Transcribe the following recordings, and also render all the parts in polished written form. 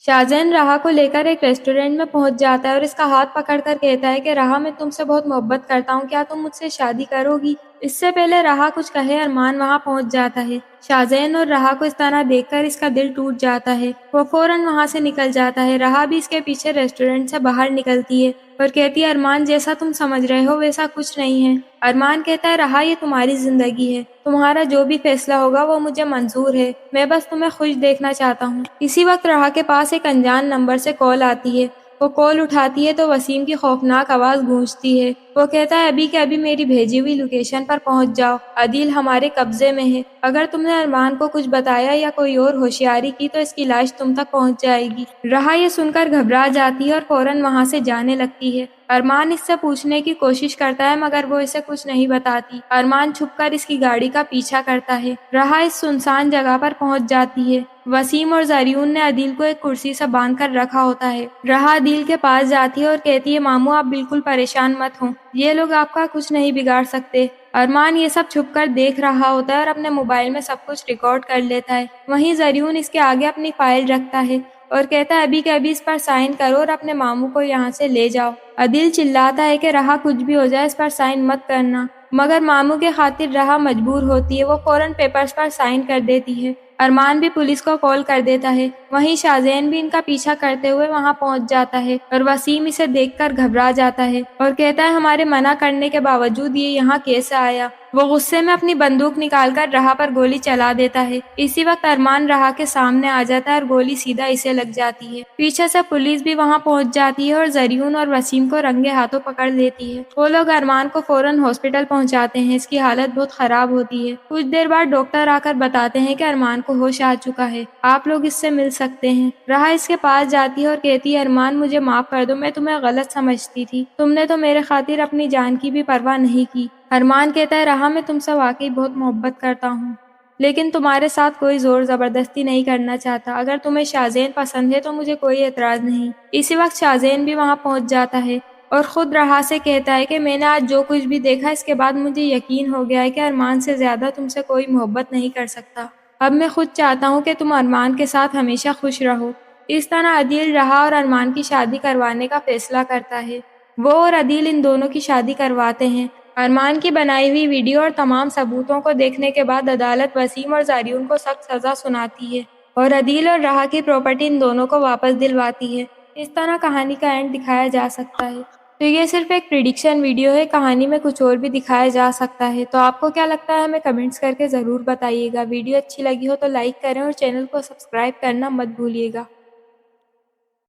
शाहजहान राहा को लेकर एक रेस्टोरेंट में पहुंच जाता है और इसका हाथ पकड़कर कहता है कि राहा, मैं तुमसे बहुत मोहब्बत करता हूं, क्या तुम मुझसे शादी करोगी? इससे पहले राहा कुछ कहे अरमान वहां पहुंच जाता है। शाहजहान और राहा को इस तरह देखकर इसका दिल टूट जाता है। वो फौरन वहां से निकल जाता है। राहा भी इसके पीछे रेस्टोरेंट से बाहर निकलती है और कहती है, अरमान जैसा तुम समझ रहे हो वैसा कुछ नहीं है। अरमान कहता है, राहा ये तुम्हारी जिंदगी है, तुम्हारा जो भी फैसला होगा वो मुझे मंजूर है, मैं बस तुम्हें खुश देखना चाहता हूँ। इसी वक्त राहा के पास एक अनजान नंबर से कॉल आती है। वो कॉल उठाती है तो वसीम की खौफनाक आवाज गूंजती है। वो कहता है, अभी के अभी मेरी भेजी हुई लोकेशन पर पहुंच जाओ, अदील हमारे कब्जे में है। अगर तुमने अरमान को कुछ बताया या कोई और होशियारी की तो इसकी लाश तुम तक पहुंच जाएगी। राहा ये सुनकर घबरा जाती है और फौरन वहां से जाने लगती है। अरमान इससे पूछने की कोशिश करता है मगर वो इसे कुछ नहीं बताती। अरमान छुपकर इसकी गाड़ी का पीछा करता है। राहा इस सुनसान जगह पर पहुंच जाती है। वसीम और जरियून ने अदील को एक कुर्सी से बांध कर रखा होता है। राहा अदील के पास जाती है और कहती है, मामू आप बिल्कुल परेशान मत हो, ये लोग आपका कुछ नहीं बिगाड़ सकते। अरमान ये सब छुपकर देख रहा होता है और अपने मोबाइल में सब कुछ रिकॉर्ड कर लेता है। वहीं जरियून इसके आगे अपनी फाइल रखता है और कहता है, अभी के अभी इस पर साइन करो और अपने मामू को यहाँ से ले जाओ। अदील चिल्लाता है कि राहा कुछ भी हो जाए इस पर साइन मत करना, मगर मामू के खातिर राहा मजबूर होती है। वो फौरन पेपर्स पर साइन कर देती है। अरमान भी पुलिस को कॉल कर देता है। वहीं शाहजहान भी इनका पीछा करते हुए वहां पहुंच जाता है और वसीम इसे देखकर घबरा जाता है और कहता है, हमारे मना करने के बावजूद ये यहाँ कैसे आया? वो गुस्से में अपनी बंदूक निकालकर राहा पर गोली चला देता है। इसी वक्त अरमान राहा के सामने आ जाता है और गोली सीधा इसे लग जाती है। पीछे से पुलिस भी वहां पहुंच जाती है और जरियून और वसीम को रंगे हाथों पकड़ लेती है। वो लोग अरमान को फौरन हॉस्पिटल पहुंचाते हैं। इसकी हालत बहुत खराब होती है। कुछ देर बाद डॉक्टर आकर बताते हैं कि अरमान को होश आ चुका है, आप लोग इससे मिल सकते हैं। राहा इसके पास जाती है और कहती है, अरमान मुझे माफ कर दो, मैं तुम्हें गलत समझती थी, तुमने तो मेरे खातिर अपनी जान की भी परवाह नहीं की। अरमान कहता है, राहा मैं तुमसे वाकई बहुत मोहब्बत करता हूँ, लेकिन तुम्हारे साथ कोई जोर जबरदस्ती नहीं करना चाहता। अगर तुम्हें शाहजहान पसंद है तो मुझे कोई एतराज नहीं। इसी वक्त शाहजहान भी वहाँ पहुँच जाता है और खुद राहा से कहता है कि मैंने आज जो कुछ भी देखा इसके बाद मुझे यकीन हो गया है कि अरमान से ज्यादा तुमसे कोई मोहब्बत नहीं कर सकता। अब मैं खुद चाहता हूँ कि तुम अरमान के साथ हमेशा खुश रहो। इस तरह अदील राहा और अरमान की शादी करवाने का फैसला करता है। वो और अदील इन दोनों की शादी करवाते हैं। अरमान की बनाई हुई वीडियो और तमाम सबूतों को देखने के बाद अदालत वसीम और जारियून को सख्त सजा सुनाती है और अदील और राहा की प्रॉपर्टी इन दोनों को वापस दिलवाती है। इस तरह कहानी का एंड दिखाया जा सकता है। तो ये सिर्फ एक प्रिडिक्शन वीडियो है, कहानी में कुछ और भी दिखाया जा सकता है। तो आपको क्या लगता है हमें कमेंट्स करके ज़रूर बताइएगा। वीडियो अच्छी लगी हो तो लाइक करें और चैनल को सब्सक्राइब करना मत भूलिएगा।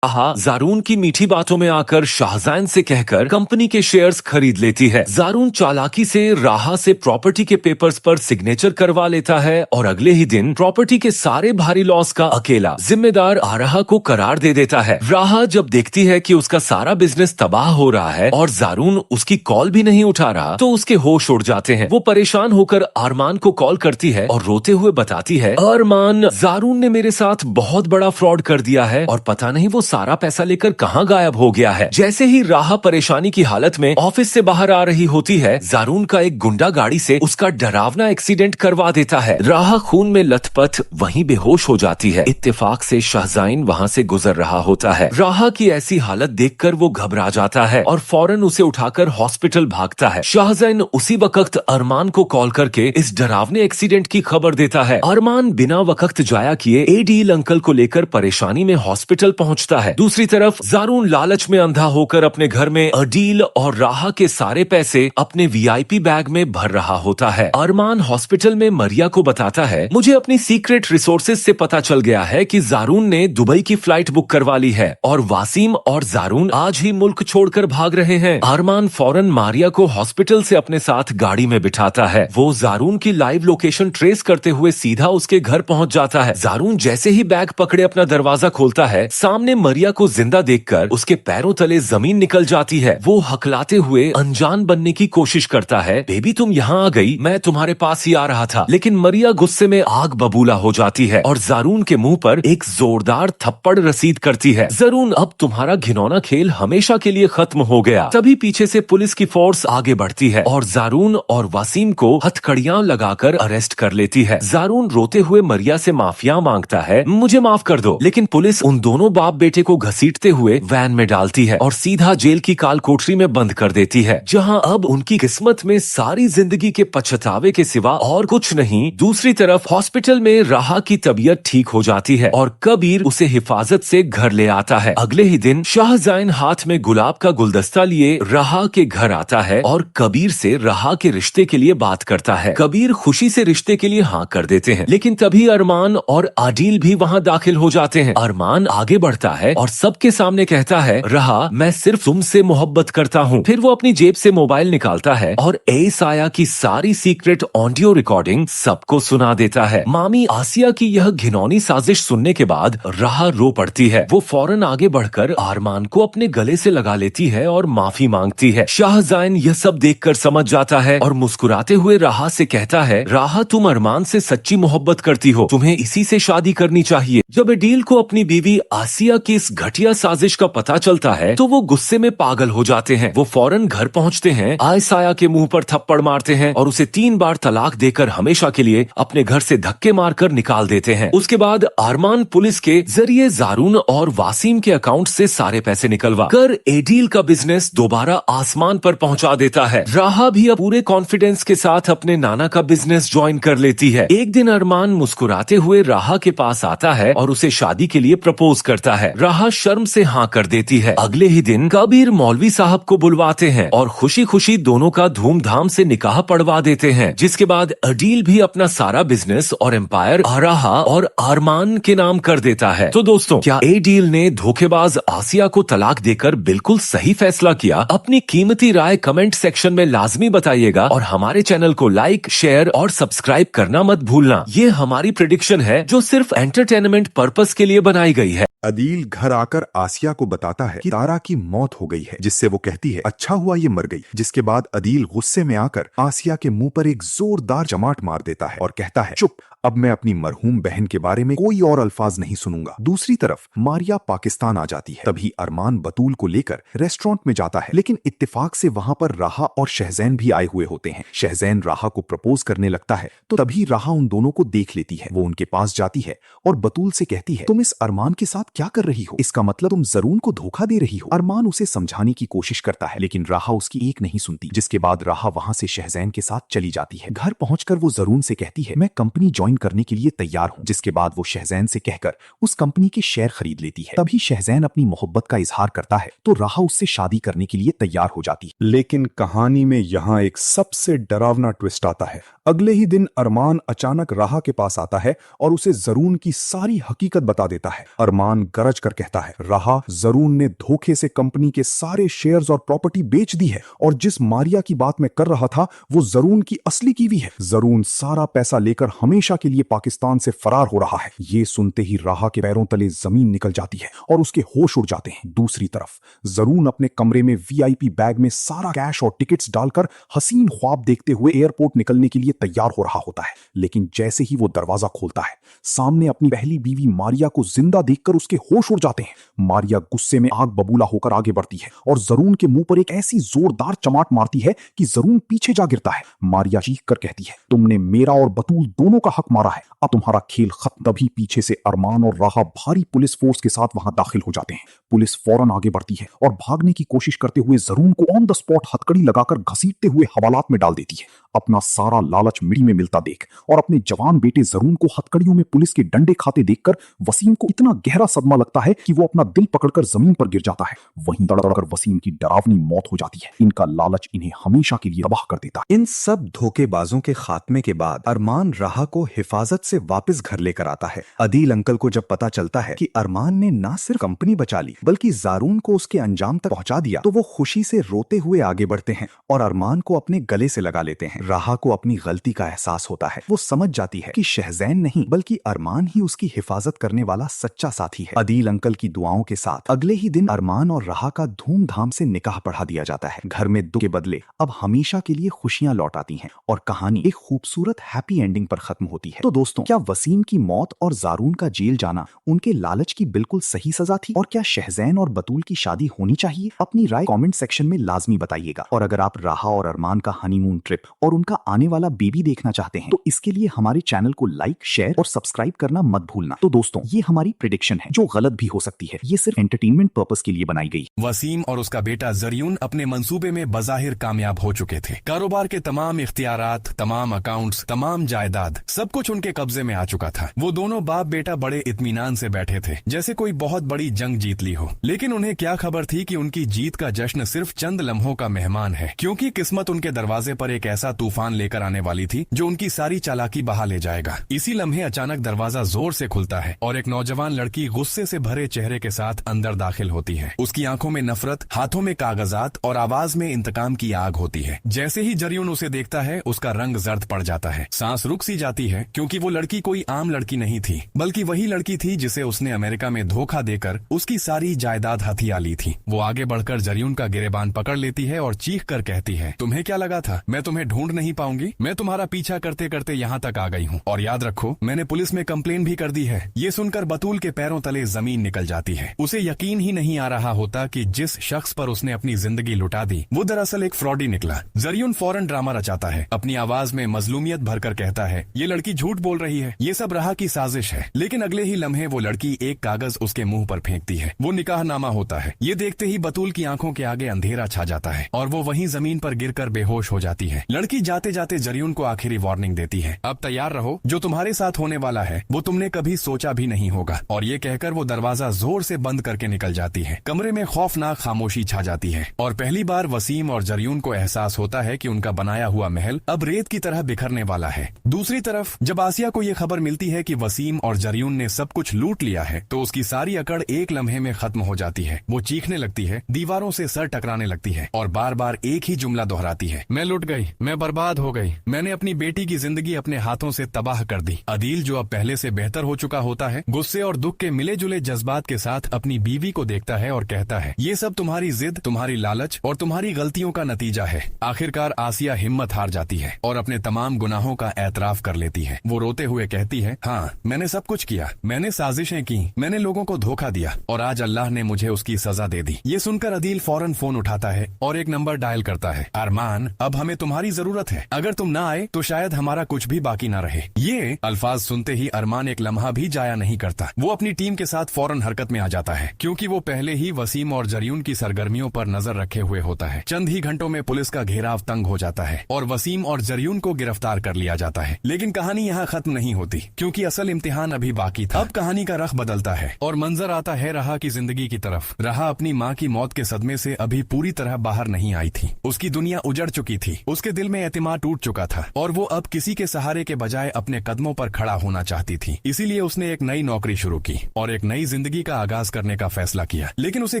राहा जारून की मीठी बातों में आकर शाहजहान से कहकर कंपनी के शेयर्स खरीद लेती है। जारून चालाकी से राहा से प्रॉपर्टी के पेपर्स पर सिग्नेचर करवा लेता है और अगले ही दिन प्रॉपर्टी के सारे भारी लॉस का अकेला जिम्मेदार आराहा को करार दे देता है। राहा जब देखती है कि उसका सारा बिजनेस तबाह हो रहा है और जारून उसकी कॉल भी नहीं उठा रहा तो उसके होश उड़ जाते हैं। वो परेशान होकर अरमान को कॉल करती है और रोते हुए बताती है, अरमान, जारून ने मेरे साथ बहुत बड़ा फ्रॉड कर दिया है और पता नहीं वो सारा पैसा लेकर कहां गायब हो गया है। जैसे ही राहा परेशानी की हालत में ऑफिस से बाहर आ रही होती है, जारून का एक गुंडा गाड़ी से उसका डरावना एक्सीडेंट करवा देता है। राहा खून में लथपथ वहीं बेहोश हो जाती है। इत्तेफाक से शाहजहान वहां से गुजर रहा होता है। राहा की ऐसी हालत देखकर वो घबरा जाता है और फौरन उसे उठाकर हॉस्पिटल भागता है। शाहजहान उसी वक्त अरमान को कॉल करके इस डरावने एक्सीडेंट की खबर देता है। अरमान बिना वक्त जाया किए एडील अंकल को लेकर परेशानी में हॉस्पिटल पहुंचता है। दूसरी तरफ जारून लालच में अंधा होकर अपने घर में अदील और राहा के सारे पैसे अपने वीआईपी बैग में भर रहा होता है। अरमान हॉस्पिटल में मरिया को बताता है, मुझे अपनी सीक्रेट रिसोर्सेज से पता चल गया है कि जारून ने दुबई की फ्लाइट बुक करवा ली है और वासिम और जारून आज ही मुल्क छोड़कर भाग रहे हैं। अरमान फौरन मारिया को हॉस्पिटल से अपने साथ गाड़ी में बिठाता है। वो जारून की लाइव लोकेशन ट्रेस करते हुए सीधा उसके घर पहुंच जाता है। जारून जैसे ही बैग पकड़े अपना दरवाजा खोलता है, सामने मरिया को जिंदा देखकर उसके पैरों तले जमीन निकल जाती है। वो हकलाते हुए अनजान बनने की कोशिश करता है, बेबी तुम यहाँ आ गई, मैं तुम्हारे पास ही आ रहा था। लेकिन मरिया गुस्से में आग बबूला हो जाती है और जारून के मुंह पर एक जोरदार थप्पड़ रसीद करती है। जरून, अब तुम्हारा घिनौना खेल हमेशा के लिए खत्म हो गया। तभी पीछे से पुलिस की फोर्स आगे बढ़ती है और जारून और वसीम को हथकड़ियां लगाकर अरेस्ट कर लेती है। जारून रोते हुए मरिया से माफिया मांगता है, मुझे माफ कर दो, लेकिन पुलिस उन दोनों बाप बेटे को घसीटते हुए वैन में डालती है और सीधा जेल की काल कोठरी में बंद कर देती है, जहां अब उनकी किस्मत में सारी जिंदगी के पछतावे के सिवा और कुछ नहीं। दूसरी तरफ हॉस्पिटल में राहा की तबीयत ठीक हो जाती है और कबीर उसे हिफाजत से घर ले आता है। अगले ही दिन शाहजैन हाथ में गुलाब का गुलदस्ता लिए राहा के घर आता है और कबीर से राहा के रिश्ते के लिए बात करता है। कबीर खुशी से रिश्ते के लिए हाँ कर देते हैं, लेकिन तभी अरमान और आदिल भी वहाँ दाखिल हो जाते हैं। अरमान आगे बढ़ता है और सबके सामने कहता है, राहा मैं सिर्फ तुमसे मोहब्बत करता हूँ। फिर वो अपनी जेब से मोबाइल निकालता है और ए साया की सारी सीक्रेट ऑडियो रिकॉर्डिंग सबको सुना देता है। मामी आसिया की यह घिनौनी साजिश सुनने के बाद राहा रो पड़ती है। वो फौरन आगे बढ़कर अरमान को अपने गले से लगा लेती है और माफी मांगती है। शाहजैन यह सब देखकर समझ जाता है और मुस्कुराते हुए राहा से कहता है, राहा तुम अरमान से सच्ची मोहब्बत करती हो, तुम्हें इसी से शादी करनी चाहिए। जब एडील को अपनी बीवी आसिया की इस घटिया साजिश का पता चलता है तो वो गुस्से में पागल हो जाते हैं। वो फौरन घर पहुंचते हैं, आयसाया के मुंह पर थप्पड़ मारते हैं और उसे 3 बार तलाक देकर हमेशा के लिए अपने घर से धक्के मारकर निकाल देते हैं। उसके बाद अरमान पुलिस के जरिए जारून और वासीम के अकाउंट से सारे पैसे निकलवा कर एडील का बिजनेस दोबारा आसमान पर पहुंचा देता है। राहा भी अब पूरे कॉन्फिडेंस के साथ अपने नाना का बिजनेस ज्वाइन कर लेती है। एक दिन अरमान मुस्कुराते हुए राहा के पास आता है और उसे शादी के लिए प्रपोज करता है। राहा शर्म से हाँ कर देती है। अगले ही दिन कबीर मौलवी साहब को बुलवाते हैं और खुशी खुशी दोनों का धूमधाम से निकाह पढ़वा देते हैं, जिसके बाद अडील भी अपना सारा बिजनेस और एम्पायर राहा और अरमान के नाम कर देता है। तो दोस्तों, क्या एडील ने धोखेबाज आसिया को तलाक देकर बिल्कुल सही फैसला किया? अपनी कीमती राय कमेंट सेक्शन में लाजमी बताइएगा और हमारे चैनल को लाइक, शेयर और सब्सक्राइब करना मत भूलना। ये हमारी प्रेडिक्शन है जो सिर्फ एंटरटेनमेंट पर्पस के लिए बनाई गई है। अदील घर आकर आसिया को बताता है कि तारा की मौत हो गई है, जिससे वो कहती है अच्छा हुआ ये मर गई। जिसके बाद अदील गुस्से में आकर आसिया के मुंह पर एक जोरदार चमाट मार देता है और कहता है, चुप, अब मैं अपनी मरहूम बहन के बारे में कोई और अल्फाज नहीं सुनूंगा। दूसरी तरफ मारिया पाकिस्तान आ जाती है। तभी अरमान बतूल को लेकर रेस्टोरेंट में जाता है, लेकिन इत्तेफाक से वहां पर राहा और शहजैन भी आए हुए होते हैं। शहजैन राहा को प्रपोज करने लगता है तो तभी राहा उन दोनों को देख लेती है। वो उनके पास जाती है और बतूल से कहती है, तुम इस अरमान के साथ क्या कर रही हो? इसका मतलब तुम जरून को धोखा दे रही हो। अरमान उसे समझाने की कोशिश करता है, लेकिन राहा उसकी एक नहीं सुनती। जिसके बाद राहा वहां से शहजैन के साथ चली जाती है। घर पहुंचकर वो जरून से कहती है, मैं कंपनी ज्वाइन करने के लिए तैयार हूं। जिसके बाद वो शहजैन से कहकर उस कंपनी के शेयर खरीद लेती है। तभी शहजैन अपनी मोहब्बत का इजहार करता है तो राहा उससे शादी करने के लिए तैयार हो जाती है। लेकिन कहानी में यहाँ एक सबसे डरावना ट्विस्ट आता है। अगले ही दिन अरमान अचानक राहा के पास आता है और उसे जरून की सारी हकीकत बता देता है। अरमान गरज कर कहता है, राहा, जरून ने धोखे से कंपनी के सारे शेयर्स और प्रॉपर्टी बेच दी है और जिस मारिया की बात मैं कर रहा था वो जरून की असली कीवी है। जरून सारा पैसा लेकर हमेशा के लिए पाकिस्तान से फरार हो रहा है। ये सुनते ही राहा के पैरों तले जमीन निकल जाती है और उसके होश उड़ जाते हैं। दूसरी तरफ जरून अपने कमरे में वीआईपी बैग में सारा कैश और टिकट्स डालकर हसीन ख्वाब देखते हुए एयरपोर्ट निकलने के लिए तैयार हो रहा होता है। लेकिन जैसे ही वो दरवाजा खोलता है, सामने अपनी पहली बीवी मारिया को जिंदा देखकर उसके होश उड़ जाते हैं। मारिया गुस्से में आग बबूला होकर आगे बढ़ती है और जरून के मुंह पर एक ऐसी जोरदार चमाट मारती है कि जरून पीछे जा गिरता है। मारिया चीख कर कहती है, तुमने मेरा और बतूल दोनों का हक मारा है, अब तुम्हारा खेल खत्म। तभी पीछे से अरमान और राहा भारी पुलिस फोर्स के साथ वहां दाखिल हो जाते हैं। पुलिस फौरन आगे बढ़ती है और भागने की कोशिश करते हुए जरून को ऑन द स्पॉट हथकड़ी लगाकर घसीटते हुए हवालात में डाल देती है। अपना सारा लालच मिट्टी में मिलता देख और अपने जवान बेटे जरून को हथकड़ियों में पुलिस के डंडे खाते देखकर वसीम को इतना गहरा सदमा लगता है कि वो अपना दिल पकड़कर जमीन पर गिर जाता है। वहीं दड़दड़कर वसीम की डरावनी मौत हो जाती है। इनका लालच इन्हें हमेशा के लिए तबाह कर देता है। इन सब धोखेबाजों के खात्मे के बाद अरमान राहा को हिफाजत से वापस घर लेकर आता है। अदील अंकल को जब पता चलता है कि अरमान ने ना सिर्फ कंपनी बचा ली बल्कि जारून को उसके अंजाम तक पहुंचा दिया, तो वो खुशी से रोते हुए आगे बढ़ते हैं और अरमान को अपने गले से लगा लेते हैं। राहा को अपनी गलती का एहसास होता है। वो समझ जाती है कि शहजैन नहीं बल्कि अरमान ही उसकी हिफाजत करने वाला सच्चा साथी है। जाती है। अदील अंकल की दुआओं के साथ अगले ही दिन अरमान और राहा का धूमधाम से निकाह पढ़ा दिया जाता है। घर में दुख के बदले अब हमेशा के लिए खुशियां लौट आती हैं और कहानी एक खूबसूरत हैप्पी एंडिंग पर खत्म होती है। तो दोस्तों, क्या वसीम की मौत और जारून का जेल जाना उनके लालच की बिल्कुल सही सजा थी? और क्या शहज़ैन और बतूल की शादी होनी चाहिए? अपनी राय कमेंट सेक्शन में लाजमी बताइएगा। और अगर आप राहा और अरमान का हनीमून ट्रिप और उनका आने वाला बेबी देखना चाहते हैं तो इसके लिए हमारे चैनल को लाइक, शेयर और सब्सक्राइब करना मत भूलना। तो दोस्तों, ये हमारी प्रेडिक्शन है जो गलत भी हो सकती है। ये सिर्फ एंटरटेनमेंट पर्पस के लिए बनाई गई। वसीम और उसका बेटा जरियून अपने मंसूबे में बज़ाहिर कामयाब हो चुके थे। कारोबार के तमाम इख्तियारात, तमाम अकाउंट्स, तमाम जायदाद, सब कुछ उनके कब्जे में आ चुका था। वो दोनों बाप बेटा बड़े इत्मीनान से बैठे थे, जैसे कोई बहुत बड़ी जंग जीत ली हो। लेकिन उन्हें क्या खबर थी कि उनकी जीत का जश्न सिर्फ चंद लम्हों का मेहमान है, क्योंकि किस्मत उनके दरवाजे पर एक ऐसा तूफान लेकर आने वाली थी जो उनकी सारी चालाकी बहा ले जाएगा। इसी लम्हे अचानक दरवाजा जोर से खुलता है और एक नौजवान लड़की गुस्से से भरे चेहरे के साथ अंदर दाखिल होती है। उसकी आंखों में नफरत, हाथों में कागजात और आवाज में इंतकाम की आग होती है। जैसे ही जरियून उसे देखता है, उसका रंग जर्द पड़ जाता है। सांस रुक सी जाती है, क्योंकि वो लड़की कोई आम लड़की नहीं थी, बल्कि वही लड़की थी जिसे उसने अमेरिका में धोखा देकर उसकी सारी जायदाद हथिया ली थी। वो आगे बढ़कर जरियून का गिरेबान पकड़ लेती है और चीख कर कहती है, तुम्हें क्या लगा था मैं तुम्हें ढूंढ नहीं पाऊंगी? मैं तुम्हारा पीछा करते करते यहाँ तक आ गई हूँ, और याद रखो मैंने पुलिस में कंप्लेन भी कर दी है। ये सुनकर बतूल के पैरों तले जमीन निकल जाती है। उसे यकीन ही नहीं आ रहा होता कि जिस शख्स पर उसने अपनी जिंदगी लुटा दी वो दरअसल एक फ्रॉडी निकला। जरियून फौरन ड्रामा रचाता है, अपनी आवाज में मजलूमियत भरकर कहता है, ये लड़की झूठ बोल रही है, ये सब राहा की साजिश है। लेकिन अगले ही लम्हे वो लड़की एक कागज उसके मुंह पर फेंकती है। वो निकाहनामा होता है। ये देखते ही बतूल की आंखों के आगे अंधेरा छा जाता है और वो वहीं जमीन पर गिरकर बेहोश हो जाती है। लड़की जाते जाते जरियून को आखिरी वार्निंग देती है, अब तैयार रहो, जो तुम्हारे साथ होने वाला है वो तुमने कभी सोचा भी नहीं होगा। और ये कहकर वो दरवाजा जोर से बंद करके निकल जाती है। कमरे में खौफनाक खामोशी छा जाती है और पहली बार वसीम और जरियून को एहसास होता है कि उनका बनाया हुआ महल अब रेत की तरह बिखरने वाला है। दूसरी तरफ जब आसिया को ये खबर मिलती है कि वसीम और जरियून ने सब कुछ लूट लिया है तो उसकी सारी अकड़ एक लम्हे में खत्म हो जाती है। वो चीखने लगती है, दीवारों से सर टकराने लगती है और बार बार एक ही जुमला दोहराती है, मैं लुट गई, मैं बर्बाद हो गई, मैंने अपनी बेटी की जिंदगी अपने हाथों से तबाह कर दी। अदील, जो अब पहले से बेहतर हो चुका होता है, गुस्से और दुख के मिले जुले जज्बात के साथ अपनी बीवी को देखता है और कहता है, ये सब तुम्हारी जिद, तुम्हारी लालच और तुम्हारी गलतियों का नतीजा है। आखिरकार आसिया हिम्मत हार जाती है और अपने तमाम गुनाहों का एतराफ कर लेती है। वो रोते हुए कहती है, हाँ, मैंने सब कुछ किया, मैंने साजिशें की, मैंने लोगों को धोखा दिया और आज अल्लाह ने मुझे उसकी सजा दे दी। ये सुनकर अदील फौरन फोन उठाता है और एक नंबर डायल करता है, अरमान, अब हमें तुम्हारी जरूरत है, अगर तुम ना आए तो शायद हमारा कुछ भी बाकी ना रहे। ये अल्फाज सुनते ही अरमान एक लम्हा भी जाया नहीं करता। वो अपनी टीम के साथ फौरन हरकत में आ जाता है, क्योंकि वो पहले ही वसीम और जरियून की सरगर्मियों पर नजर रखे हुए होता है। चंद ही घंटों में पुलिस का घेराव तंग हो जाता है और वसीम और जरियून को गिरफ्तार कर लिया जाता है। लेकिन कहानी यहाँ खत्म नहीं होती, क्योंकि असल इम्तिहान अभी बाकी था। अब कहानी का रख बदलता है और मंजर आता है राहा की जिंदगी की तरफ। राहा अपनी माँ की मौत के सदमे से अभी पूरी तरह बाहर नहीं आई थी। उसकी दुनिया उजड़ चुकी थी, उसके दिल में एतमाद टूट चुका था और वो अब किसी के सहारे के बजाय अपने कदमों पर खड़ा होना चाहती थी। इसीलिए उसने एक नई नौकरी शुरू की और एक नई जिंदगी का आगाज करने का फैसला किया। लेकिन उसे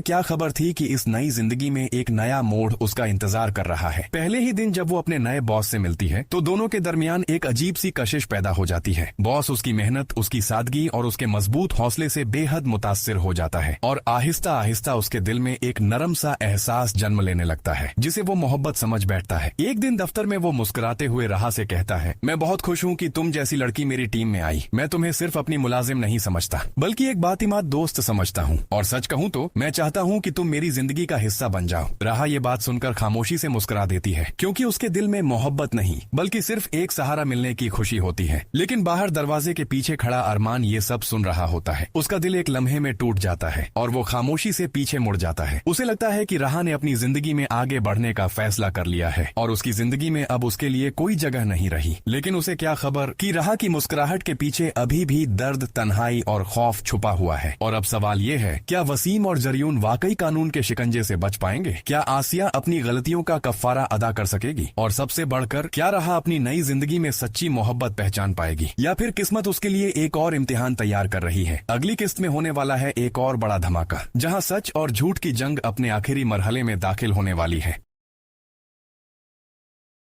क्या खबर थी कि इस नई जिंदगी में एक नया मोड़ उसका इंतजार कर रहा है। पहले ही दिन जब वो अपने नए बॉस से मिलती है तो दोनों के दरमियान एक अजीब सी कशिश पैदा हो जाती है। बॉस उसकी मेहनत, उसकी सादगी और उसके मजबूत हौसले से बेहद मुतासिर हो जाता है और आहिस्ता आहिस्ता उसके दिल में एक नरम सा एहसास जन्म लेने लगता है, जिसे वो मोहब्बत समझ बैठता है। एक दिन दफ्तर में वो मुस्कुराते हुए राहा से कहता है, मैं बहुत खुश हूँ कि तुम जैसी लड़की मेरी टीम में आई। मैं तुम्हें सिर्फ अपनी मुलाजिम नहीं समझता, बल्कि एक बातिमाद दोस्त समझता हूँ, और सच कहूँ तो मैं चाहता हूँ कि तुम मेरी जिंदगी का हिस्सा बन जाओ। राहा ये बात सुनकर खामोशी से मुस्कुरा देती है, क्योंकि उसके दिल में मोहब्बत नहीं बल्कि सिर्फ एक सहारा मिलने की खुशी होती है। लेकिन बाहर दरवाजे के पीछे खड़ा अरमान ये सब सुन रहा होता है। उसका दिल एक लम्हे में टूट जाता है और वो खामोशी से पीछे मुड़ जाता है। उसे लगता है कि राहा ने अपनी जिंदगी में आगे बढ़ने का फैसला कर लिया है और उसकी जिंदगी में अब उसके लिए कोई जगह नहीं रही। लेकिन उसे क्या खबर कि राहा की मुस्कुराहट के पीछे अभी भी दर्द, तन्हाई और खौफ छुपा हुआ है। और अब सवाल ये है, क्या वसीम और जरियून वाकई कानून के शिकंजे से बच पाएंगे? क्या आसिया अपनी गलतियों का कफ्फारा अदा कर सकेगी? और सबसे बढ़कर, क्या राहा अपनी नई जिंदगी में सच्ची मोहब्बत पहचान पाएगी, या फिर किस्मत उसके लिए एक और इम्तिहान तैयार कर रही है? अगली किस्त में होने वाला है एक और बड़ा धमाका, जहां सच और झूठ की जंग अपने आखिरी मरहले में दाखिल होने वाली है।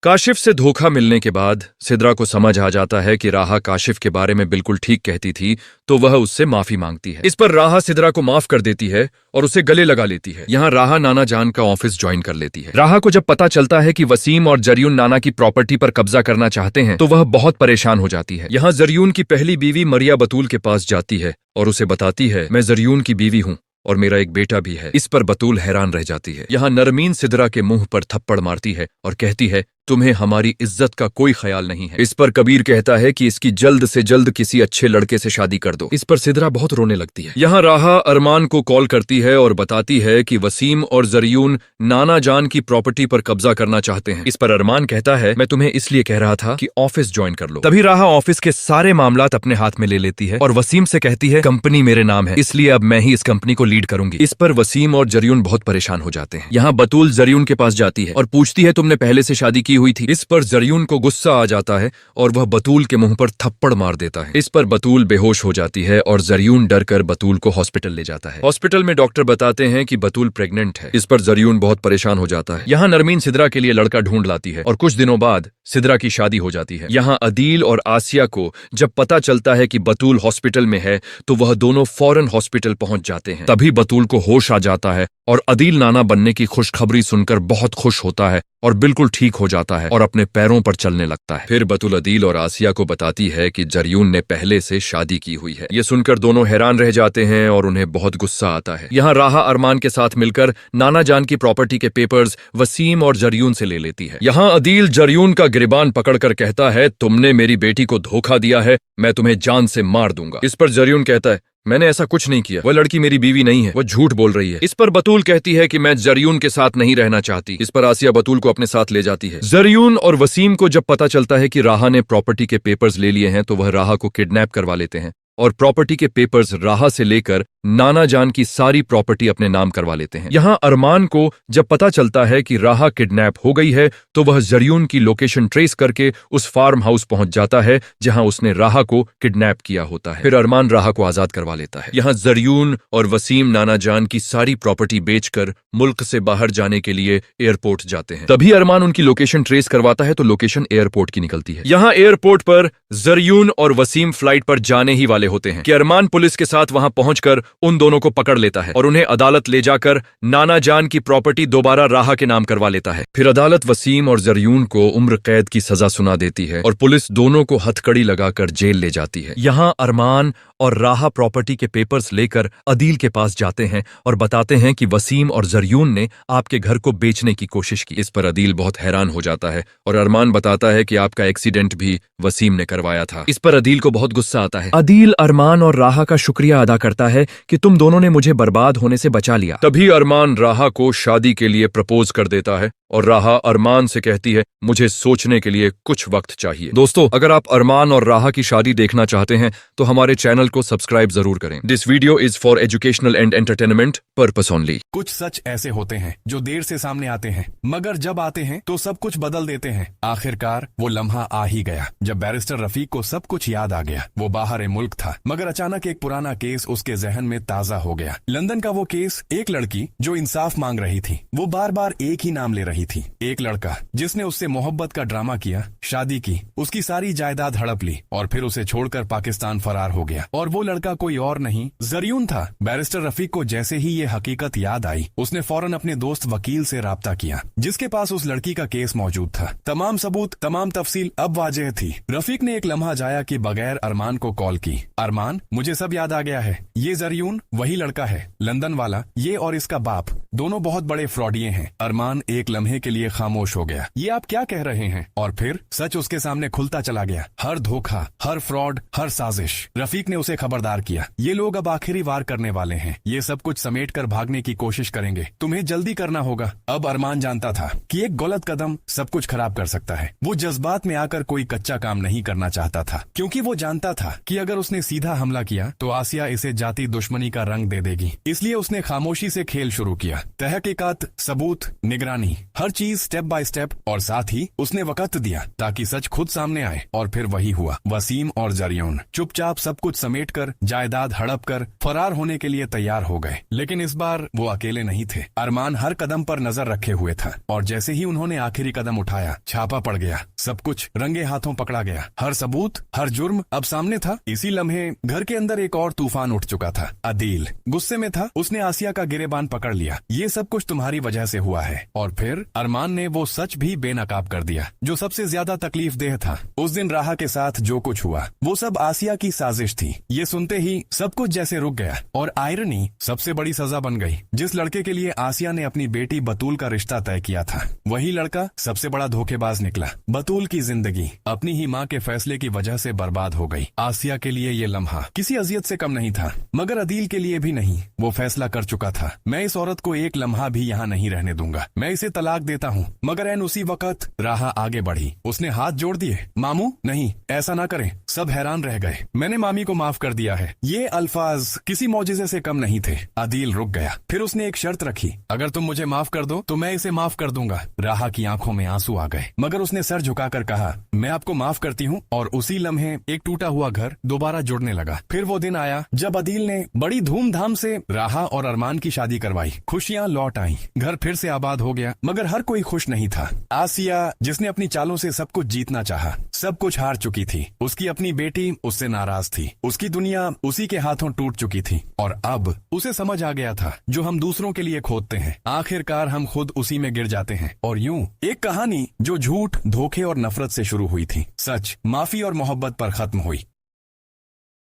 काशिफ से धोखा मिलने के बाद सिद्रा को समझ आ जाता है कि राहा काशिफ के बारे में बिल्कुल ठीक कहती थी, तो वह उससे माफी मांगती है। इस पर राहा सिद्रा को माफ कर देती है और उसे गले लगा लेती है। यहाँ राहा नाना जान का ऑफिस ज्वाइन कर लेती है। राहा को जब पता चलता है कि वसीम और जरियून नाना की प्रॉपर्टी पर कब्जा करना चाहते हैं तो वह बहुत परेशान हो जाती है। यहाँ जरियून की पहली बीवी मरिया बतूल के पास जाती है और उसे बताती है, मैं जरियून की बीवी हूँ और मेरा एक बेटा भी है। इस पर बतूल हैरान रह जाती है। यहाँ नरमीन सिद्रा के मुंह पर थप्पड़ मारती है और कहती है, तुम्हें हमारी इज्जत का कोई ख्याल नहीं है। इस पर कबीर कहता है कि इसकी जल्द से जल्द किसी अच्छे लड़के से शादी कर दो। इस पर सिद्रा बहुत रोने लगती है। यहाँ राहा अरमान को कॉल करती है और बताती है कि वसीम और जरियून नाना जान की प्रॉपर्टी पर कब्जा करना चाहते हैं। इस पर अरमान कहता है, मैं तुम्हें इसलिए कह रहा था कि ऑफिस ज्वाइन कर लो। तभी राहा ऑफिस के सारे मामलात अपने हाथ में ले लेती है और वसीम से कहती है, कंपनी मेरे नाम है, इसलिए अब मैं ही इस कंपनी को लीड करूंगी। इस पर वसीम और जरियून बहुत परेशान हो जाते हैं। यहाँ बतूल जरियून के पास जाती है और पूछती है, तुमने पहले से शादी की हुई थी? इस पर जरियून को गुस्सा आ जाता है और वह बतूल के मुंह पर थप्पड़ मार देता है। इस पर बतूल बेहोश हो जाती है और जरियून डरकर बतूल को हॉस्पिटल ले जाता है। हॉस्पिटल में डॉक्टर बताते हैं कि बतूल प्रेग्नेंट है। इस पर जरियून बहुत परेशान हो जाता है। यहाँ नरमीन सिद्रा के लिए लड़का ढूंढ लाती है और कुछ दिनों बाद सिद्रा की शादी हो जाती है। यहाँ अदील और आसिया को जब पता चलता है कि बतूल हॉस्पिटल में है तो वह दोनों फौरन हॉस्पिटल पहुंच जाते हैं। तभी बतूल को होश आ जाता है और अदील नाना बनने की खुशखबरी सुनकर बहुत खुश होता है और बिल्कुल ठीक हो जाता है और अपने पैरों पर चलने लगता है। फिर बतूल अदील और आसिया को बताती है कि जरियून ने पहले से शादी की हुई है। ये सुनकर दोनों हैरान रह जाते हैं और उन्हें बहुत गुस्सा आता है। यहाँ राहा अरमान के साथ मिलकर नाना जान की प्रॉपर्टी के पेपर्स वसीम और जरियून से ले लेती है। यहाँ अदील जरियून का गिरबान पकड़कर कहता है, तुमने मेरी बेटी को धोखा दिया है, मैं तुम्हें जान से मार दूंगा। इस पर जरियून कहता है, मैंने ऐसा कुछ नहीं किया, वह लड़की मेरी बीवी नहीं है, वह झूठ बोल रही है। इस पर बतूल कहती है कि मैं जरियून के साथ नहीं रहना चाहती। इस पर आसिया बतूल को अपने साथ ले जाती है। जरियून और वसीम को जब पता चलता है कि राहा ने प्रॉपर्टी के पेपर्स ले लिए हैं तो वह राहा को किडनैप करवा लेते हैं और प्रॉपर्टी के पेपर्स राहा से लेकर नाना जान की सारी प्रॉपर्टी अपने नाम करवा लेते हैं। यहाँ अरमान को जब पता चलता है कि राहा किडनैप हो गई है तो वह जरियून की लोकेशन ट्रेस करके उस फार्म हाउस पहुंच जाता है जहां उसने राहा को किडनैप किया होता है। फिर अरमान राहा को आजाद करवा लेता है। यहाँ जरियून और वसीम नाना जान की सारी प्रॉपर्टी बेचकर मुल्क से बाहर जाने के लिए एयरपोर्ट जाते हैं। तभी अरमान उनकी लोकेशन ट्रेस करवाता है तो लोकेशन एयरपोर्ट की निकलती है। यहाँ एयरपोर्ट पर जरियून और वसीम फ्लाइट पर जाने ही वाले होते हैं कि अरमान पुलिस के साथ वहां पहुंचकर उन दोनों को पकड़ लेता है और उन्हें अदालत ले जाकर नाना जान की प्रॉपर्टी दोबारा राहा के नाम करवा लेता है। फिर अदालत वसीम और जरियून को उम्र कैद की सजा सुना देती है और पुलिस दोनों को हथकड़ी लगाकर जेल ले जाती है। यहाँ अरमान और राहा प्रॉपर्टी के पेपर्स लेकर अदील के पास जाते हैं और बताते हैं कि वसीम और जरियून ने आपके घर को बेचने की कोशिश की। इस पर अदील बहुत हैरान हो जाता है और अरमान बताता है कि आपका एक्सीडेंट भी वसीम ने करवाया था। इस पर अदील को बहुत गुस्सा आता है। अदील अरमान और राहा का शुक्रिया अदा करता है कि तुम दोनों ने मुझे बर्बाद होने से बचा लिया। तभी अरमान राहा को शादी के लिए प्रपोज कर देता है और राहा अरमान से कहती है, मुझे सोचने के लिए कुछ वक्त चाहिए। दोस्तों, अगर आप अरमान और राहा की शादी देखना चाहते हैं तो हमारे चैनल को सब्सक्राइब जरूर करें। This video is for educational and entertainment purpose only. कुछ सच ऐसे होते हैं जो देर से सामने आते हैं, मगर जब आते हैं तो सब कुछ बदल देते हैं। आखिरकार वो लम्हा आ ही गया जब बैरिस्टर रफीक को सब कुछ याद आ गया। वो बाहर मुल्क था मगर अचानक एक पुराना केस उसके जहन में ताजा हो गया। लंदन का वो केस, एक लड़की जो इंसाफ मांग रही थी, वो बार बार एक ही नाम ले रही थी। एक लड़का जिसने उससे मोहब्बत का ड्रामा किया, शादी की, उसकी सारी जायदाद हड़प ली और फिर उसे छोड़कर पाकिस्तान फरार हो गया। और वो लड़का कोई और नहीं, जरियून था। बैरिस्टर रफीक को जैसे ही ये हकीकत याद आई, उसने फौरन अपने दोस्त वकील से राब्ता किया जिसके पास उस लड़की का केस मौजूद था। तमाम सबूत, तमाम तफसील अब वाज़ेह थी। रफीक ने एक लम्हा जाया कि बगैर अरमान को कॉल की। अरमान, मुझे सब याद आ गया है। ये जरियून वही लड़का है, लंदन वाला। ये और इसका बाप दोनों बहुत बड़े फ्रॉडिये हैं। अरमान एक लम्हे के लिए खामोश हो गया। ये आप क्या कह रहे हैं? और फिर सच उसके सामने खुलता चला गया। हर धोखा, हर फ्रॉड, हर साजिश। रफीक ने उसे खबरदार किया, ये लोग अब आखिरी वार करने वाले हैं। ये सब कुछ समेट कर भागने की कोशिश करेंगे। तुम्हें जल्दी करना होगा। अब अरमान जानता था कि एक गलत कदम सब कुछ खराब कर सकता है। वो जज्बात में आकर कोई कच्चा काम नहीं करना चाहता था, क्योंकि वो जानता था कि अगर उसने सीधा हमला किया तो आसिया इसे जाति दुश्मनी का रंग दे देगी। इसलिए उसने खामोशी से खेल शुरू किया। तहकीकात, सबूत, निगरानी, हर चीज स्टेप बाय स्टेप, और साथ ही उसने वक्त दिया ताकि सच खुद सामने आए। और फिर वही हुआ। वसीम और जरियून चुपचाप सब कुछ समेटकर, जायदाद हड़प कर फरार होने के लिए तैयार हो गए। लेकिन इस बार वो अकेले नहीं थे। अरमान हर कदम पर नजर रखे हुए था, और जैसे ही उन्होंने आखिरी कदम उठाया, छापा पड़ गया। सब कुछ रंगे हाथों पकड़ा गया। हर सबूत, हर जुर्म अब सामने था। इसी लम्हे घर के अंदर एक और तूफान उठ चुका था। अदील गुस्से में था। उसने आसिया का गिरेबान पकड़ लिया। ये सब कुछ तुम्हारी वजह से हुआ है। और फिर अरमान ने वो सच भी बेनकाब कर दिया जो सबसे ज्यादा तकलीफ देह था। उस दिन राहा के साथ जो कुछ हुआ वो सब आसिया की साजिश थी। ये सुनते ही सब कुछ जैसे रुक गया, और आयरनी सबसे बड़ी सजा बन गई। जिस लड़के के लिए आसिया ने अपनी बेटी बतूल का रिश्ता तय किया था, वही लड़का सबसे बड़ा धोखेबाज निकला। बतूल की जिंदगी अपनी ही माँ के फैसले की वजह से बर्बाद हो गई। आसिया के लिए ये लम्हा किसी अजियत से कम नहीं था, मगर अदील के लिए भी नहीं। वो फैसला कर चुका था, मैं इस औरत को एक लम्हा भी यहाँ नहीं रहने दूंगा। मैं इसे तलाक देता हूँ। मगर एन उसी वक्त राहा आगे बढ़ी। उसने हाथ जोड़ दिए। मामू नहीं, ऐसा ना करें। सब हैरान रह गए। मैंने मामी को माफ कर दिया है। ये अल्फाज किसी मौजिजे से कम नहीं थे। अदील रुक गया। फिर उसने एक शर्त रखी, अगर तुम मुझे माफ कर दो तो मैं इसे माफ कर दूंगा। राहा की आंखों में आंसू आ गए, मगर उसने सर झुकाकर कहा, मैं आपको माफ करती हूँ। और उसी लम्हे एक टूटा हुआ घर दोबारा जुड़ने लगा। फिर वो दिन आया जब अदील ने बड़ी धूमधाम से राहा और अरमान की शादी करवाई। खुशियां लौट आईं। घर फिर से आबाद हो गया, मगर हर कोई खुश नहीं था। आसिया, जिसने अपनी चालों से सब कुछ जीतना चाहा, सब कुछ हार चुकी थी। उसकी अपनी बेटी उससे नाराज थी। उसकी दुनिया उसी के हाथों टूट चुकी थी। और अब उसे समझ आ गया था, जो हम दूसरों के लिए खोदते हैं, आखिरकार हम खुद उसी में गिर जाते हैं। और यूं एक कहानी जो झूठ, धोखे और नफरत से शुरू हुई थी, सच, माफी और मोहब्बत पर खत्म हुई।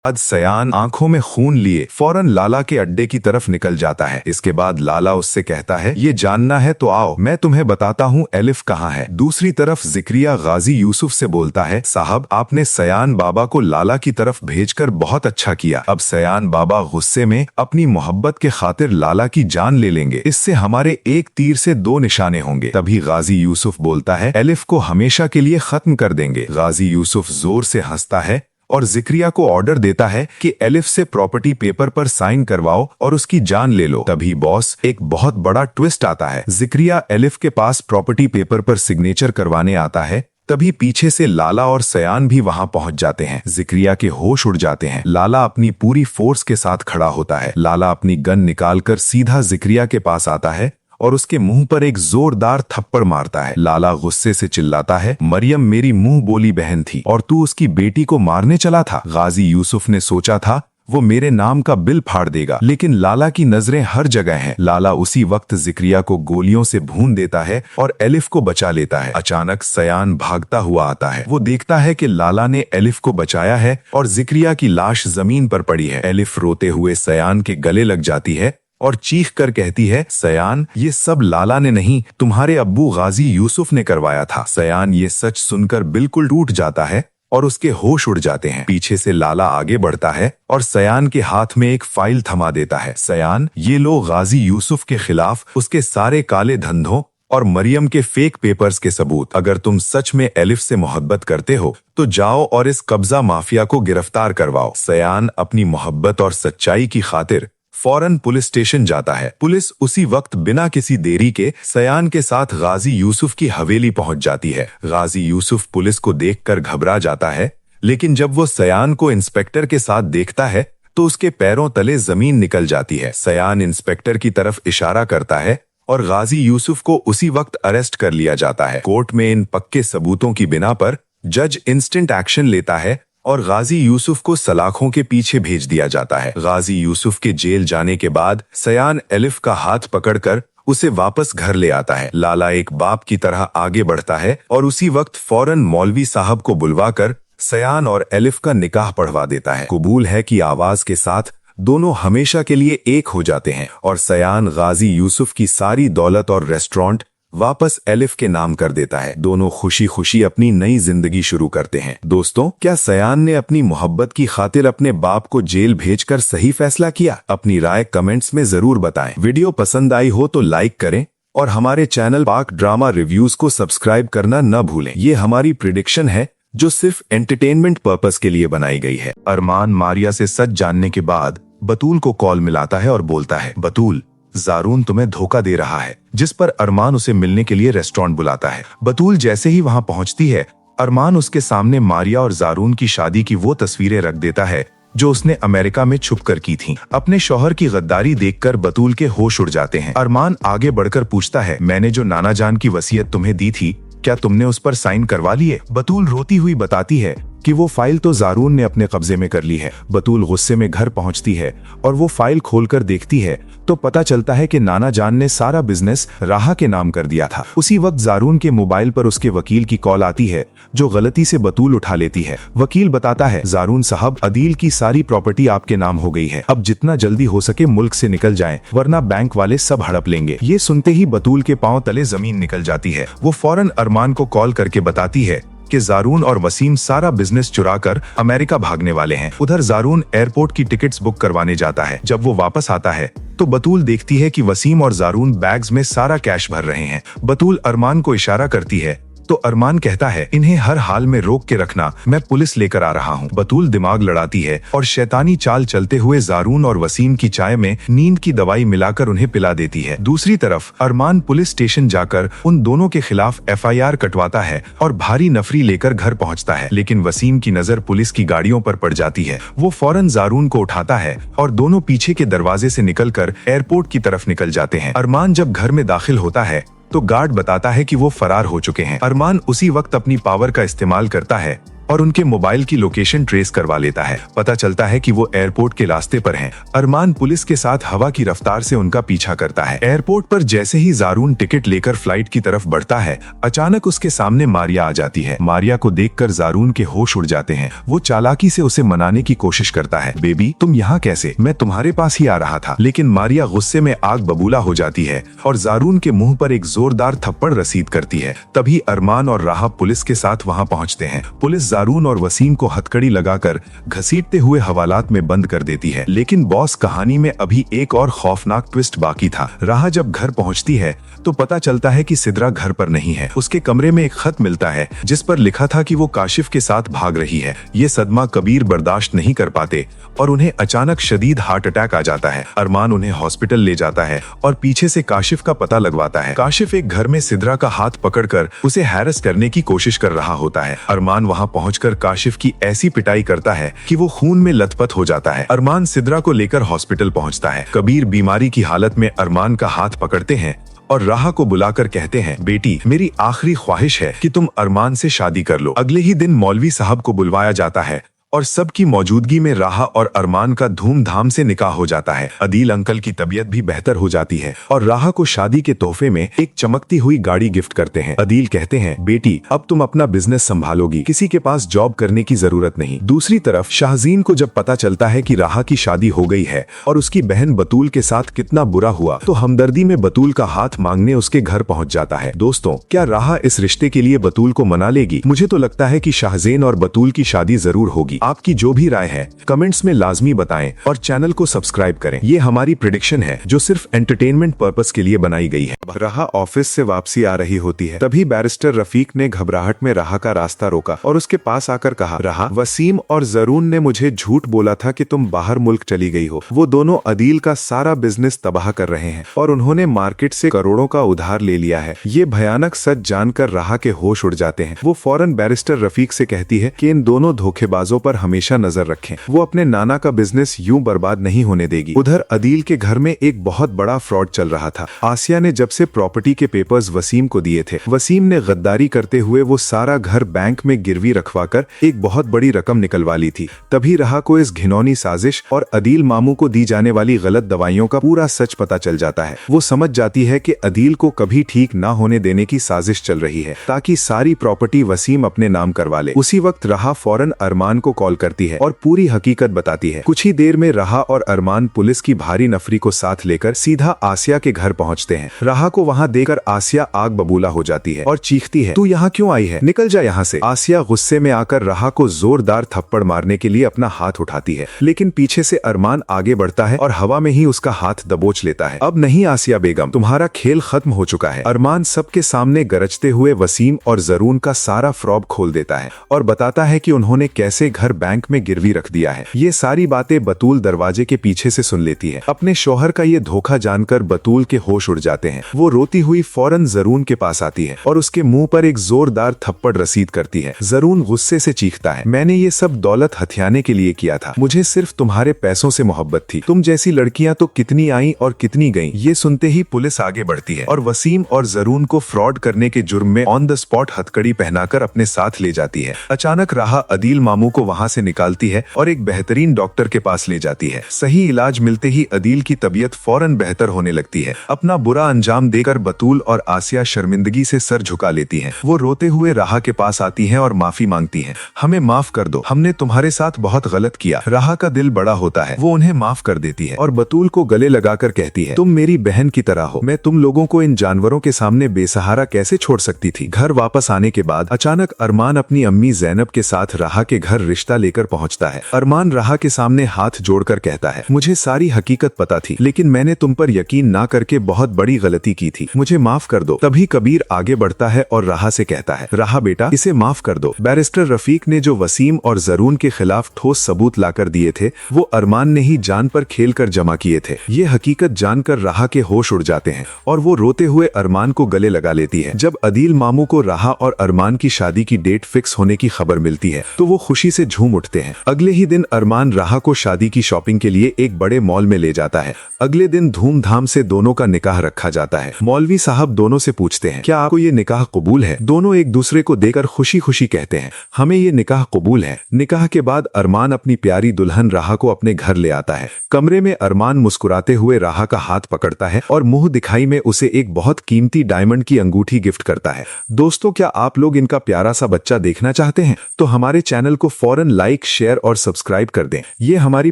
बाद सयान आंखों में खून लिए फौरन लाला के अड्डे की तरफ निकल जाता है। इसके बाद लाला उससे कहता है, ये जानना है तो आओ, मैं तुम्हें बताता हूँ एलिफ कहाँ है। दूसरी तरफ जिक्रिया गाजी यूसुफ से बोलता है, साहब आपने सयान बाबा को लाला की तरफ भेजकर बहुत अच्छा किया। अब सयान बाबा गुस्से में अपनी मोहब्बत के खातिर लाला की जान ले लेंगे। इससे हमारे एक तीर से दो निशाने होंगे। तभी गाजी यूसुफ बोलता है, एलिफ को हमेशा के लिए खत्म कर देंगे। गाजी यूसुफ जोर से हंसता है और जिक्रिया को ऑर्डर देता है कि एलिफ से प्रॉपर्टी पेपर पर साइन करवाओ और उसकी जान ले लो। तभी बॉस, एक बहुत बड़ा ट्विस्ट आता है। जिक्रिया एलिफ के पास प्रॉपर्टी पेपर पर सिग्नेचर करवाने आता है। तभी पीछे से लाला और सयान भी वहां पहुंच जाते हैं। जिक्रिया के होश उड़ जाते हैं। लाला अपनी पूरी फोर्स के साथ खड़ा होता है। लाला अपनी गन निकालकर सीधा जिक्रिया के पास आता है और उसके मुंह पर एक जोरदार थप्पड़ मारता है। लाला गुस्से से चिल्लाता है, मरियम मेरी मुंह बोली बहन थी और तू उसकी बेटी को मारने चला था। गाजी यूसुफ ने सोचा था वो मेरे नाम का बिल फाड़ देगा, लेकिन लाला की नजरें हर जगह हैं। लाला उसी वक्त जिक्रिया को गोलियों से भून देता है और एलिफ को बचा लेता है। अचानक सयान भागता हुआ आता है। वो देखता है कि लाला ने एलिफ को बचाया है और जिक्रिया की लाश जमीन पर पड़ी है। एलिफ रोते हुए सयान के गले लग जाती है और चीख कर कहती है, सयान ये सब लाला ने नहीं, तुम्हारे अब्बू गाजी यूसुफ ने करवाया था। सयान ये सच सुनकर बिल्कुल टूट जाता है और उसके होश उड़ जाते हैं। पीछे से लाला आगे बढ़ता है और सयान के हाथ में एक फाइल थमा देता है। सयान, ये लो गाजी यूसुफ के खिलाफ उसके सारे काले धंधों और मरियम के फेक पेपर्स के सबूत। अगर तुम सच में एलिफ से मोहब्बत करते हो तो जाओ और इस कब्जा माफिया को गिरफ्तार करवाओ। सयान अपनी मोहब्बत और सच्चाई की खातिर फौरन पुलिस स्टेशन जाता है। पुलिस उसी वक्त बिना किसी देरी के सयान के साथ गाजी यूसुफ की हवेली पहुंच जाती है। गाजी यूसुफ पुलिस को देखकर घबरा जाता है, लेकिन जब वो सयान को इंस्पेक्टर के साथ देखता है तो उसके पैरों तले जमीन निकल जाती है। सयान इंस्पेक्टर की तरफ इशारा करता है और गाजी यूसुफ को उसी वक्त अरेस्ट कर लिया जाता है। कोर्ट में इन पक्के सबूतों की बिना पर जज इंस्टेंट एक्शन लेता है और गाजी यूसुफ को सलाखों के पीछे भेज दिया जाता है। गाजी यूसुफ के जेल जाने के बाद सयान एलिफ का हाथ पकड़कर उसे वापस घर ले आता है। लाला एक बाप की तरह आगे बढ़ता है और उसी वक्त फौरन मौलवी साहब को बुलवाकर सयान और एलिफ का निकाह पढ़वा देता है। कबूल है कि आवाज के साथ दोनों हमेशा के लिए एक हो जाते हैं और सयान गाजी यूसुफ की सारी दौलत और रेस्टोरेंट वापस एलिफ के नाम कर देता है। दोनों खुशी खुशी अपनी नई जिंदगी शुरू करते हैं। दोस्तों, क्या सयान ने अपनी मोहब्बत की खातिर अपने बाप को जेल भेजकर सही फैसला किया? अपनी राय कमेंट्स में जरूर बताएं। वीडियो पसंद आई हो तो लाइक करें और हमारे चैनल पाक ड्रामा रिव्यूज को सब्सक्राइब करना न भूलें। ये हमारी प्रिडिक्शन है जो सिर्फ एंटरटेनमेंट पर्पस के लिए बनाई गई है। अरमान मारिया से सच जानने के बाद बतूल को कॉल मिलाता है और बोलता है, बतूल, जारून तुम्हें धोखा दे रहा है, जिस पर अरमान उसे मिलने के लिए रेस्टोरेंट बुलाता है। बतूल जैसे ही वहां पहुंचती है, अरमान उसके सामने मारिया और जारून की शादी की वो तस्वीरें रख देता है जो उसने अमेरिका में छुपकर की थी। अपने शौहर की गद्दारी देखकर बतूल के होश उड़ जाते हैं। अरमान आगे बढ़कर पूछता है, मैंने जो नाना जान की वसीयत तुम्हें दी थी, क्या तुमने उस पर साइन करवा लिए? बतूल रोती हुई बताती है कि वो फाइल तो जारून ने अपने कब्जे में कर ली है। बतूल गुस्से में घर पहुंचती है और वो फाइल खोलकर देखती है तो पता चलता है कि नाना जान ने सारा बिजनेस राहा के नाम कर दिया था। उसी वक्त जारून के मोबाइल पर उसके वकील की कॉल आती है जो गलती से बतूल उठा लेती है। वकील बताता है, जारून साहब, अदील की सारी प्रॉपर्टी आपके नाम हो गई है, अब जितना जल्दी हो सके मुल्क से निकल जाएं, वरना बैंक वाले सब हड़प लेंगे। ये सुनते ही बतूल के पांव तले जमीन निकल जाती है। वो फौरन अरमान को कॉल करके बताती है कि जारून और वसीम सारा बिजनेस चुराकर अमेरिका भागने वाले हैं। उधर जारून एयरपोर्ट की टिकट्स बुक करवाने जाता है। जब वो वापस आता है तो बतूल देखती है कि वसीम और जारून बैग्स में सारा कैश भर रहे हैं। बतूल अरमान को इशारा करती है तो अरमान कहता है, इन्हें हर हाल में रोक के रखना, मैं पुलिस लेकर आ रहा हूँ। बतूल दिमाग लड़ाती है और शैतानी चाल चलते हुए जारून और वसीम की चाय में नींद की दवाई मिलाकर उन्हें पिला देती है। दूसरी तरफ अरमान पुलिस स्टेशन जाकर उन दोनों के खिलाफ FIR कटवाता है और भारी नफरी लेकर घर पहुँचता है। लेकिन वसीम की नजर पुलिस की गाड़ियों पर पड़ जाती है। वो फौरन जारून को उठाता है और दोनों पीछे के दरवाजे से निकलकर एयरपोर्ट की तरफ निकल जाते हैं। अरमान जब घर में दाखिल होता है तो गार्ड बताता है कि वो फरार हो चुके हैं। अरमान उसी वक्त अपनी पावर का इस्तेमाल करता है और उनके मोबाइल की लोकेशन ट्रेस करवा लेता है। पता चलता है कि वो एयरपोर्ट के रास्ते पर हैं। अरमान पुलिस के साथ हवा की रफ्तार से उनका पीछा करता है। एयरपोर्ट पर जैसे ही जारून टिकट लेकर फ्लाइट की तरफ बढ़ता है, अचानक उसके सामने मारिया आ जाती है। मारिया को देखकर जारून के होश उड़ जाते हैं। वो चालाकी से उसे मनाने की कोशिश करता है, बेबी तुम यहाँ कैसे, मैं तुम्हारे पास ही आ रहा था। लेकिन मारिया गुस्से में आग बबूला हो जाती है और जारून के मुंह पर एक जोरदार थप्पड़ रसीद करती है। तभी अरमान और राहा पुलिस के साथ वहाँ पहुँचते हैं। पुलिस जारून और वसीम को हथकड़ी लगाकर घसीटते हुए हवालात में बंद कर देती है। लेकिन बॉस, कहानी में अभी एक और खौफनाक ट्विस्ट बाकी था। राहा जब घर पहुंचती है तो पता चलता है कि सिद्रा घर पर नहीं है। उसके कमरे में एक खत मिलता है जिस पर लिखा था कि वो काशिफ के साथ भाग रही है। ये सदमा कबीर बर्दाश्त नहीं कर पाते और उन्हें अचानक शदीद हार्ट अटैक आ जाता है। अरमान उन्हें हॉस्पिटल ले जाता है और पीछे से काशिफ का पता लगवाता है। काशिफ एक घर में सिद्रा का हाथ पकड़कर उसे हैरेस करने की कोशिश कर रहा होता है। अरमान वहां पहुंचकर काशिफ की ऐसी पिटाई करता है कि वो खून में लथपथ हो जाता है। अरमान सिद्रा को लेकर हॉस्पिटल पहुंचता है। कबीर बीमारी की हालत में अरमान का हाथ पकड़ते हैं और राहा को बुलाकर कहते हैं, बेटी मेरी आखिरी ख्वाहिश है कि तुम अरमान से शादी कर लो। अगले ही दिन मौलवी साहब को बुलवाया जाता है और सबकी मौजूदगी में राहा और अरमान का धूमधाम से निकाह हो जाता है। अदील अंकल की तबीयत भी बेहतर हो जाती है और राहा को शादी के तोहफे में एक चमकती हुई गाड़ी गिफ्ट करते हैं। अदील कहते हैं, बेटी अब तुम अपना बिजनेस संभालोगी, किसी के पास जॉब करने की जरूरत नहीं। दूसरी तरफ शाहजीन को जब पता चलता है कि राहा की शादी हो गई है और उसकी बहन बतूल के साथ कितना बुरा हुआ, तो हमदर्दी में बतूल का हाथ मांगने उसके घर पहुंच जाता है। दोस्तों, क्या राहा इस रिश्ते के लिए बतूल को मना लेगी? मुझे तो लगता है कि शाहजेन और बतूल की शादी जरूर होगी। आपकी जो भी राय है कमेंट्स में लाजमी बताएं और चैनल को सब्सक्राइब करें। ये हमारी प्रेडिक्शन है जो सिर्फ एंटरटेनमेंट पर्पस के लिए बनाई गई है। राहा ऑफिस से वापसी आ रही होती है, तभी बैरिस्टर रफीक ने घबराहट में राहा का रास्ता रोका और उसके पास आकर कहा, राहा, वसीम और जरून ने मुझे झूठ बोला था कि तुम बाहर मुल्क चली गई हो। वो दोनों अदील का सारा बिजनेस तबाह कर रहे हैं और उन्होंने मार्केट से करोड़ों का उधार ले लिया है। ये भयानक सच जानकर राहा के होश उड़ जाते हैं। वो फौरन बैरिस्टर रफीक से कहती है कि इन दोनों धोखेबाजों पर हमेशा नजर रखें, वो अपने नाना का बिजनेस यूं बर्बाद नहीं होने देगी। उधर अदील के घर में एक बहुत बड़ा फ्रॉड चल रहा था। आसिया ने जब से प्रॉपर्टी के पेपर्स वसीम को दिए थे, वसीम ने गद्दारी करते हुए वो सारा घर बैंक में गिरवी रखवाकर एक बहुत बड़ी रकम निकलवा ली थी। तभी राहा को इस घिनौनी साजिश और अदील मामू को दी जाने वाली गलत दवाइयों का पूरा सच पता चल जाता है। वो समझ जाती है कि अदील को कभी ठीक ना होने देने की साजिश चल रही है ताकि सारी प्रॉपर्टी वसीम अपने नाम करवा ले। उसी वक्त राहा फौरन अरमान को कॉल करती है और पूरी हकीकत बताती है। कुछ ही देर में राहा और अरमान पुलिस की भारी नफरी को साथ लेकर सीधा आसिया के घर पहुंचते हैं। राहा को वहां देखकर आसिया आग बबूला हो जाती है और चीखती है, तू यहाँ क्यों आई है, निकल जा यहाँ से। आसिया गुस्से में आकर राहा को जोरदार थप्पड़ मारने के लिए अपना हाथ उठाती है, लेकिन पीछे से अरमान आगे बढ़ता है और हवा में ही उसका हाथ दबोच लेता है। अब नहीं आसिया बेगम, तुम्हारा खेल खत्म हो चुका है। अरमान सबके सामने गरजते हुए वसीम और जरून का सारा फ्रॉड खोल देता है और बताता है कि उन्होंने कैसे घर घर बैंक में गिरवी रख दिया है। ये सारी बातें बतूल दरवाजे के पीछे से सुन लेती है। अपने शौहर का ये धोखा जानकर बतूल के होश उड़ जाते हैं। वो रोती हुई फौरन जरून के पास आती है और उसके मुंह पर एक जोरदार थप्पड़ रसीद करती है। जरून गुस्से से चीखता है, मैंने ये सब दौलत हथियाने के लिए किया था, मुझे सिर्फ तुम्हारे पैसों से मोहब्बत थी। तुम जैसी लड़कियां तो कितनी आई और कितनी गईं। ये सुनते ही पुलिस आगे बढ़ती है और वसीम और जरून को फ्रॉड करने के जुर्म में ऑन द स्पॉट हथकड़ी पहनाकर अपने साथ ले जाती है। अचानक राहा अदील मामू को वहां से निकालती है और एक बेहतरीन डॉक्टर के पास ले जाती है। सही इलाज मिलते ही अदील की तबीयत फौरन बेहतर होने लगती है। अपना बुरा अंजाम देकर बतूल और आसिया शर्मिंदगी से सर झुका लेती हैं। वो रोते हुए राहा के पास आती हैं और माफी मांगती हैं। हमें माफ कर दो, हमने तुम्हारे साथ बहुत गलत किया। राहा का दिल बड़ा होता है, वो उन्हें माफ कर देती है और बतूल को गले लगाकर कहती है, तुम मेरी बहन की तरह हो, मैं तुम लोगों को इन जानवरों के सामने बेसहारा कैसे छोड़ सकती थी। घर वापस आने के बाद अचानक अरमान अपनी अम्मी जैनब के साथ राहा के घर रिश्ता लेकर पहुंचता है। अरमान राहा के सामने हाथ जोड़कर कहता है, मुझे सारी हकीकत पता थी, लेकिन मैंने तुम पर यकीन ना करके बहुत बड़ी गलती की थी, मुझे माफ कर दो। तभी कबीर आगे बढ़ता है और राहा से कहता है, राहा बेटा, इसे माफ कर दो। बैरिस्टर रफीक ने जो वसीम और जरून के खिलाफ ठोस सबूत लाकर दिए थे, वो अरमान ने ही जान पर खेलकर जमा किए थे। ये हकीकत जानकर राहा के होश उड़ जाते हैं और वो रोते हुए अरमान को गले लगा लेती है। जब अदील मामू को राहा और अरमान की शादी की डेट फिक्स होने की खबर मिलती है तो वो खुशी से झूम उठते हैं। अगले ही दिन अरमान राहा को शादी की शॉपिंग के लिए एक बड़े मॉल में ले जाता है। अगले दिन धूमधाम से दोनों का निकाह रखा जाता है। मौलवी साहब दोनों से पूछते हैं, क्या आपको ये निकाह कबूल है? दोनों एक दूसरे को देकर खुशी खुशी कहते हैं, हमें ये निकाह कबूल है। निकाह के बाद अरमान अपनी प्यारी दुल्हन राहा को अपने घर ले आता है। कमरे में अरमान मुस्कुराते हुए राहा का हाथ पकड़ता है और मुंह दिखाई में उसे एक बहुत कीमती डायमंड की अंगूठी गिफ्ट करता है। दोस्तों, क्या आप लोग इनका प्यारा सा बच्चा देखना चाहते हैं? तो हमारे चैनल को फौरन लाइक, शेयर और सब्सक्राइब कर दें। ये हमारी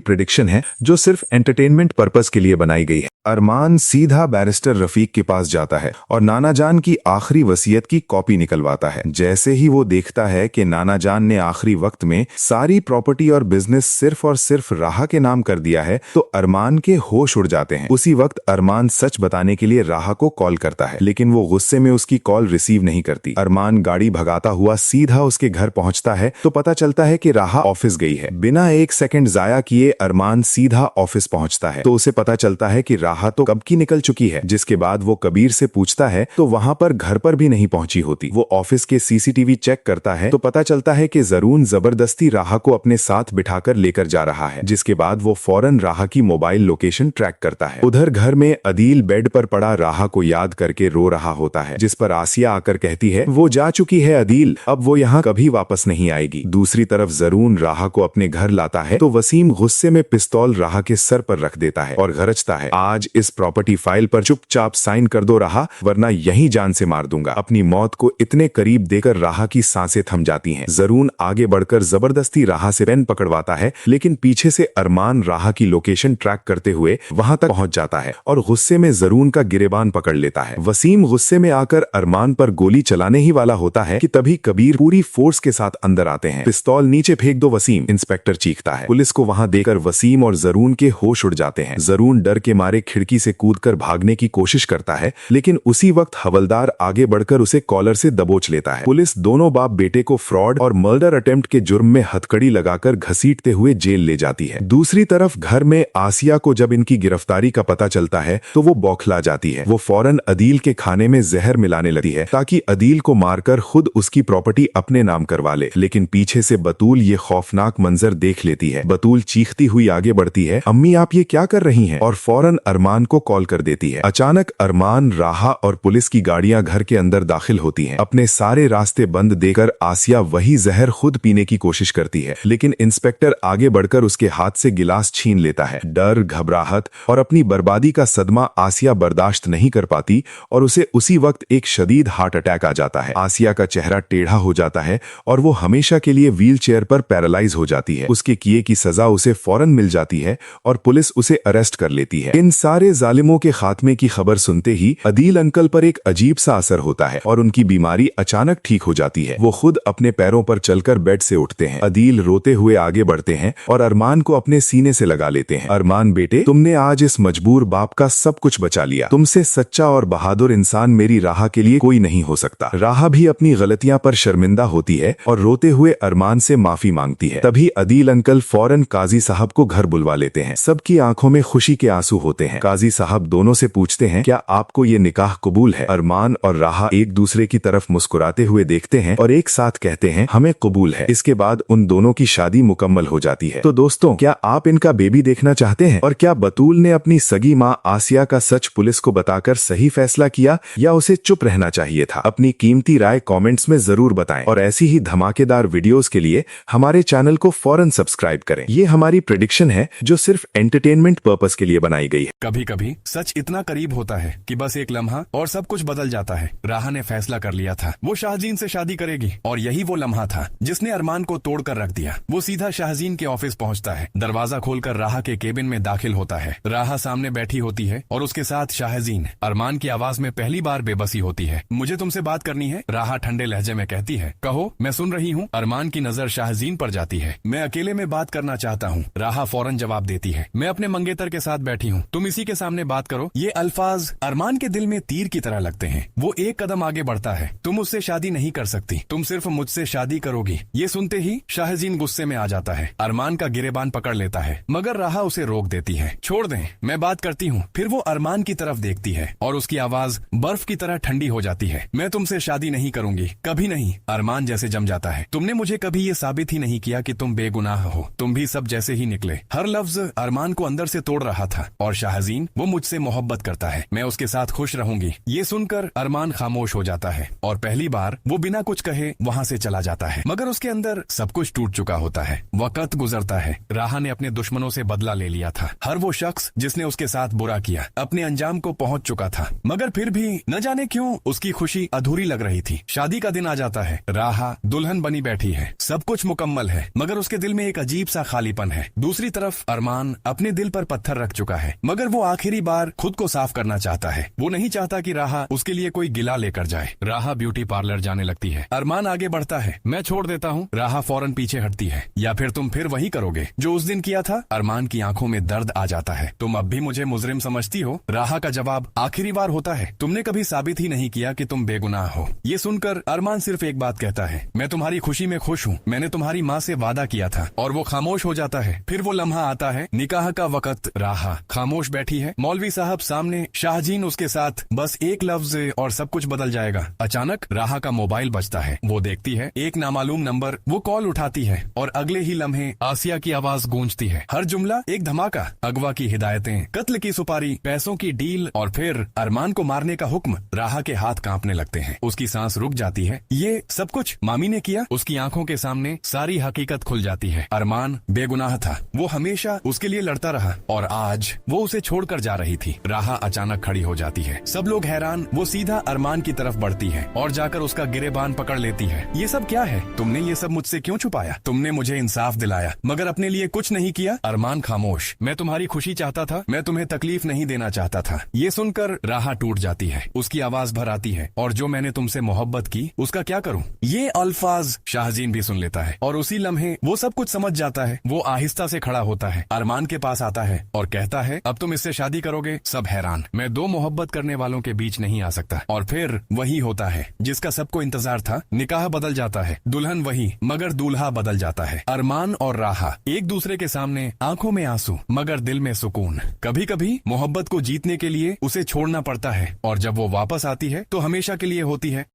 प्रेडिक्शन है जो सिर्फ एंटरटेनमेंट पर्पस के लिए बनाई गई है। अरमान सीधा बैरिस्टर रफीक के पास जाता है और नाना जान की आखिरी वसीयत की कॉपी निकलवाता है। जैसे ही वो देखता है कि नाना जान ने आखिरी वक्त में सारी प्रॉपर्टी और बिजनेस सिर्फ और सिर्फ राहा के नाम कर दिया है, तो अरमान के होश उड़ जाते हैं। उसी वक्त अरमान सच बताने के लिए राहा को कॉल करता है, लेकिन वो गुस्से में उसकी कॉल रिसीव नहीं करती। अरमान गाड़ी भगाता हुआ सीधा उसके घर पहुंचता है तो पता चलता है कि राहा ऑफिस गई है। बिना एक सेकंड जाया किए अरमान सीधा ऑफिस पहुंचता है तो उसे पता चलता है कि राहा तो कब की निकल चुकी है। जिसके बाद वो कबीर से पूछता है तो वहां पर घर पर भी नहीं पहुंची होती। वो ऑफिस के सीसीटीवी चेक करता है तो पता चलता है कि जरून जबरदस्ती राहा को अपने साथ बिठाकर लेकर जा रहा है। जिसके बाद वो फौरन राहा की मोबाइल लोकेशन ट्रैक करता है। उधर घर में अदील बेड पर पड़ा राहा को याद करके रो रहा होता है, जिस पर आसिया आकर कहती है, वो जा चुकी है अदील, अब वो यहाँ कभी वापस नहीं आएगी। दूसरी तरफ जरून राहा को अपने घर लाता है तो वसीम गुस्से में पिस्तौल राहा के सर पर रख देता है और गरजता है, आज इस प्रॉपर्टी फाइल पर चुपचाप साइन कर दो राहा, वरना यही जान से मार दूंगा। अपनी मौत को इतने करीब देकर राहा की सांसें थम जाती हैं। जरून आगे बढ़कर जबरदस्ती राहा से पेन पकड़वाता है, लेकिन पीछे से अरमान राहा की लोकेशन ट्रैक करते हुए वहां तक पहुंच जाता है और गुस्से में जरून का गिरेबान पकड़ लेता है। वसीम गुस्से में आकर अरमान पर गोली चलाने ही वाला होता है कि तभी कबीर पूरी फोर्स के साथ अंदर आते हैं। पिस्तौल नीचे फेंक दो वसीम, इंस्पेक्टर चीखता है। पुलिस को वहां देकर वसीम और जरून के होश उड़ जाते हैं। जरून डर के मारे खिड़की से कूदकर भागने की कोशिश करता है, लेकिन उसी वक्त हवलदार आगे बढ़कर उसे कॉलर से दबोच लेता है। पुलिस दोनों बाप बेटे को फ्रॉड और मर्डर अटेम्प्ट के जुर्म में हथकड़ी लगाकर घसीटते हुए जेल ले जाती है। दूसरी तरफ घर में आसिया को जब इनकी गिरफ्तारी का पता चलता है तो वो बौखला जाती है। वो फौरन अदील के खाने में जहर मिलाने लगती है ताकि अदील को मारकर खुद उसकी प्रॉपर्टी अपने नाम करवा ले, लेकिन पीछे से बतूल ये खौफनाक मंजर देख लेती है। बतूल चीखती हुई आगे बढ़ती है, अम्मी आप ये क्या कर रही हैं? और फौरन अरमान को कॉल कर देती है। अचानक अरमान, राहा और पुलिस की गाड़ियां घर के अंदर दाखिल होती हैं। अपने सारे रास्ते बंद देकर आसिया वही जहर खुद पीने की कोशिश करती है, लेकिन इंस्पेक्टर आगे बढ़कर उसके हाथ से गिलास छीन लेता है। डर, घबराहट और अपनी बर्बादी का सदमा आसिया बर्दाश्त नहीं कर पाती और उसे उसी वक्त एक शदीद हार्ट अटैक आ जाता है। आसिया का चेहरा टेढ़ा हो जाता है और वो हमेशा के लिए व्हील चेयर पर पैरालाइज हो जाती है। उसके किए की सजा उसे फौरन मिल जाती है और पुलिस उसे अरेस्ट कर लेती है। इन सारे जालिमों के खात्मे की खबर सुनते ही अदील अंकल पर एक अजीब सा असर होता है और उनकी बीमारी अचानक ठीक हो जाती है। वो खुद अपने पैरों पर चलकर बेड से उठते हैं। अदील रोते हुए आगे बढ़ते हैं और अरमान को अपने सीने से लगा लेते हैं। अरमान बेटे, तुमने आज इस मजबूर बाप का सब कुछ बचा लिया। तुमसे सच्चा और बहादुर इंसान मेरी राहा के लिए कोई नहीं हो सकता। राहा भी अपनी गलतियां पर शर्मिंदा होती है और रोते हुए अरमान से माफी माफी मांगती है। तभी अदील अंकल फौरन काजी साहब को घर बुलवा लेते हैं। सबकी आंखों में खुशी के आंसू होते हैं। काजी साहब दोनों से पूछते हैं, क्या आपको ये निकाह कबूल है? अरमान और राहा एक दूसरे की तरफ मुस्कुराते हुए देखते हैं और एक साथ कहते हैं, हमें कबूल है। इसके बाद उन दोनों की शादी मुकम्मल हो जाती है। तो दोस्तों, क्या आप इनका बेबी देखना चाहते हैं? और क्या बतूल ने अपनी सगी माँ आसिया का सच पुलिस को बताकर सही फैसला किया या उसे चुप रहना चाहिए था? अपनी कीमती राय कमेंट्स में जरूर बताएं और ऐसी ही धमाकेदार वीडियोस के लिए हमारे चैनल को फौरन सब्सक्राइब करें। ये हमारी प्रेडिक्शन है जो सिर्फ एंटरटेनमेंट पर्पस के लिए बनाई गई है। कभी कभी सच इतना करीब होता है कि बस एक लम्हा और सब कुछ बदल जाता है। राहा ने फैसला कर लिया था, वो शाहजीन से शादी करेगी और यही वो लम्हा था जिसने अरमान को तोड़ कर रख दिया। वो सीधा शाहजीन के ऑफिस पहुंचता है, दरवाजा खोलकर राहा के केबिन में दाखिल होता है। राहा सामने बैठी होती है और उसके साथ शाहजीन। अरमान की आवाज में पहली बार बेबसी होती है। मुझे तुमसे बात करनी है, राहा ठंडे लहजे में कहती है। कहो, मैं सुन रही हूँ। अरमान की नजर शाहजीन पर जाती है। मैं अकेले में बात करना चाहता हूँ, राहा फौरन जवाब देती है। मैं अपने मंगेतर के साथ बैठी हूँ, तुम इसी के सामने बात करो। ये अल्फाज अरमान के दिल में तीर की तरह लगते हैं। वो एक कदम आगे बढ़ता है। तुम उससे शादी नहीं कर सकती, तुम सिर्फ मुझसे शादी करोगी। ये सुनते ही शाहजीन गुस्से में आ जाता है। अरमान का गिरेबान पकड़ लेता है, मगर राहा उसे रोक देती है। छोड़ दें, मैं बात करती हूँ। फिर वो अरमान की तरफ देखती है और उसकी आवाज बर्फ की तरह ठंडी हो जाती है। मैं तुमसे शादी नहीं करूंगी, कभी नहीं। अरमान जैसे जम जाता है। तुमने मुझे कभी ये साबित ही नहीं किया कि तुम बेगुनाह हो। तुम भी सब जैसे ही निकले। हर लफ्ज अरमान को अंदर से तोड़ रहा था। और शाहजीन, वो मुझसे मोहब्बत करता है, मैं उसके साथ खुश रहूंगी। ये सुनकर अरमान खामोश हो जाता है और पहली बार वो बिना कुछ कहे वहाँ से चला जाता है। मगर उसके अंदर सब कुछ टूट चुका होता है। वक्त गुजरता है। राहा ने अपने दुश्मनों से बदला ले लिया था। हर वो शख्स जिसने उसके साथ बुरा किया अपने अंजाम को पहुंच चुका था। मगर फिर भी न जाने क्यों उसकी खुशी अधूरी लग रही थी। शादी का दिन आ जाता है। राहा दुल्हन बनी बैठी है, सब कुछ मुकम्मल है, मगर उसके दिल में एक अजीब सा खालीपन है। दूसरी तरफ अरमान अपने दिल पर पत्थर रख चुका है, मगर वो आखिरी बार खुद को साफ करना चाहता है। वो नहीं चाहता कि राहा उसके लिए कोई गिला लेकर जाए। राहा ब्यूटी पार्लर जाने लगती है। अरमान आगे बढ़ता है। मैं छोड़ देता हूँ। राहा फौरन पीछे हटती है। या फिर तुम फिर वही करोगे जो उस दिन किया था? अरमान की आंखों में दर्द आ जाता है। तुम अब भी मुझे मुजरिम समझती हो? राहा का जवाब आखिरी बार होता है, तुमने कभी साबित ही नहीं किया कि तुम बेगुनाह हो। ये सुनकर अरमान सिर्फ एक बात कहता है, मैं तुम्हारी खुशी में खुश हूँ, मैंने तुम्हारी माँ से वादा किया था। और वो खामोश हो जाता है। फिर वो लम्हा आता है, निकाह का वक्त। राहा खामोश बैठी है, मौलवी साहब सामने, शाहजीन उसके साथ। बस एक लफ्ज और सब कुछ बदल जाएगा। अचानक राहा का मोबाइल बजता है। वो देखती है, एक नामालूम नंबर। वो कॉल उठाती है और अगले ही लम्हे आसिया की आवाज गूंजती है। हर जुमला एक धमाका, अगवा की हिदायतें, कत्ल की सुपारी, पैसों की डील और फिर अरमान को मारने का हुक्म। राहा के हाथ कांपने लगते हैं, उसकी सांस रुक जाती है। ये सब कुछ मामी ने किया? उसकी आंखों के सामने सारी हकीकत खुल जाती है। अरमान बेगुनाह था, वो हमेशा उसके लिए लड़ता रहा और आज वो उसे छोड़कर जा रही थी। राहा अचानक खड़ी हो जाती है। सब लोग हैरान। वो सीधा अरमान की तरफ बढ़ती है और जाकर उसका गिरेबान पकड़ लेती है। ये सब क्या है? तुमने ये सब मुझसे क्यों छुपाया? तुमने मुझे इंसाफ दिलाया मगर अपने लिए कुछ नहीं किया। अरमान खामोश। मैं तुम्हारी खुशी चाहता था, मैं तुम्हें तकलीफ नहीं देना चाहता था। ये सुनकर राहा टूट जाती है। उसकी आवाज भर आती है, और जो मैंने तुमसे मोहब्बत की उसका क्या करूं? ये अल्फाज शाहजीन भी सुन लेता है और उसी लम्हे वो सब कुछ समझ जाता है। वो आहिस्ता से खड़ा होता है, अरमान के पास आता है और कहता है, अब तुम इससे शादी करोगे? सब हैरान। मैं दो मोहब्बत करने वालों के बीच नहीं आ सकता। और फिर वही होता है जिसका सबको इंतजार था। निकाह बदल जाता है, दुल्हन वही मगर दूल्हा बदल जाता है। अरमान और राहा एक दूसरे के सामने, आंखों में आंसू मगर दिल में सुकून। कभी कभी मोहब्बत को जीतने के लिए उसे छोड़ना पड़ता है और जब वो वापस आती है तो हमेशा के लिए होती है।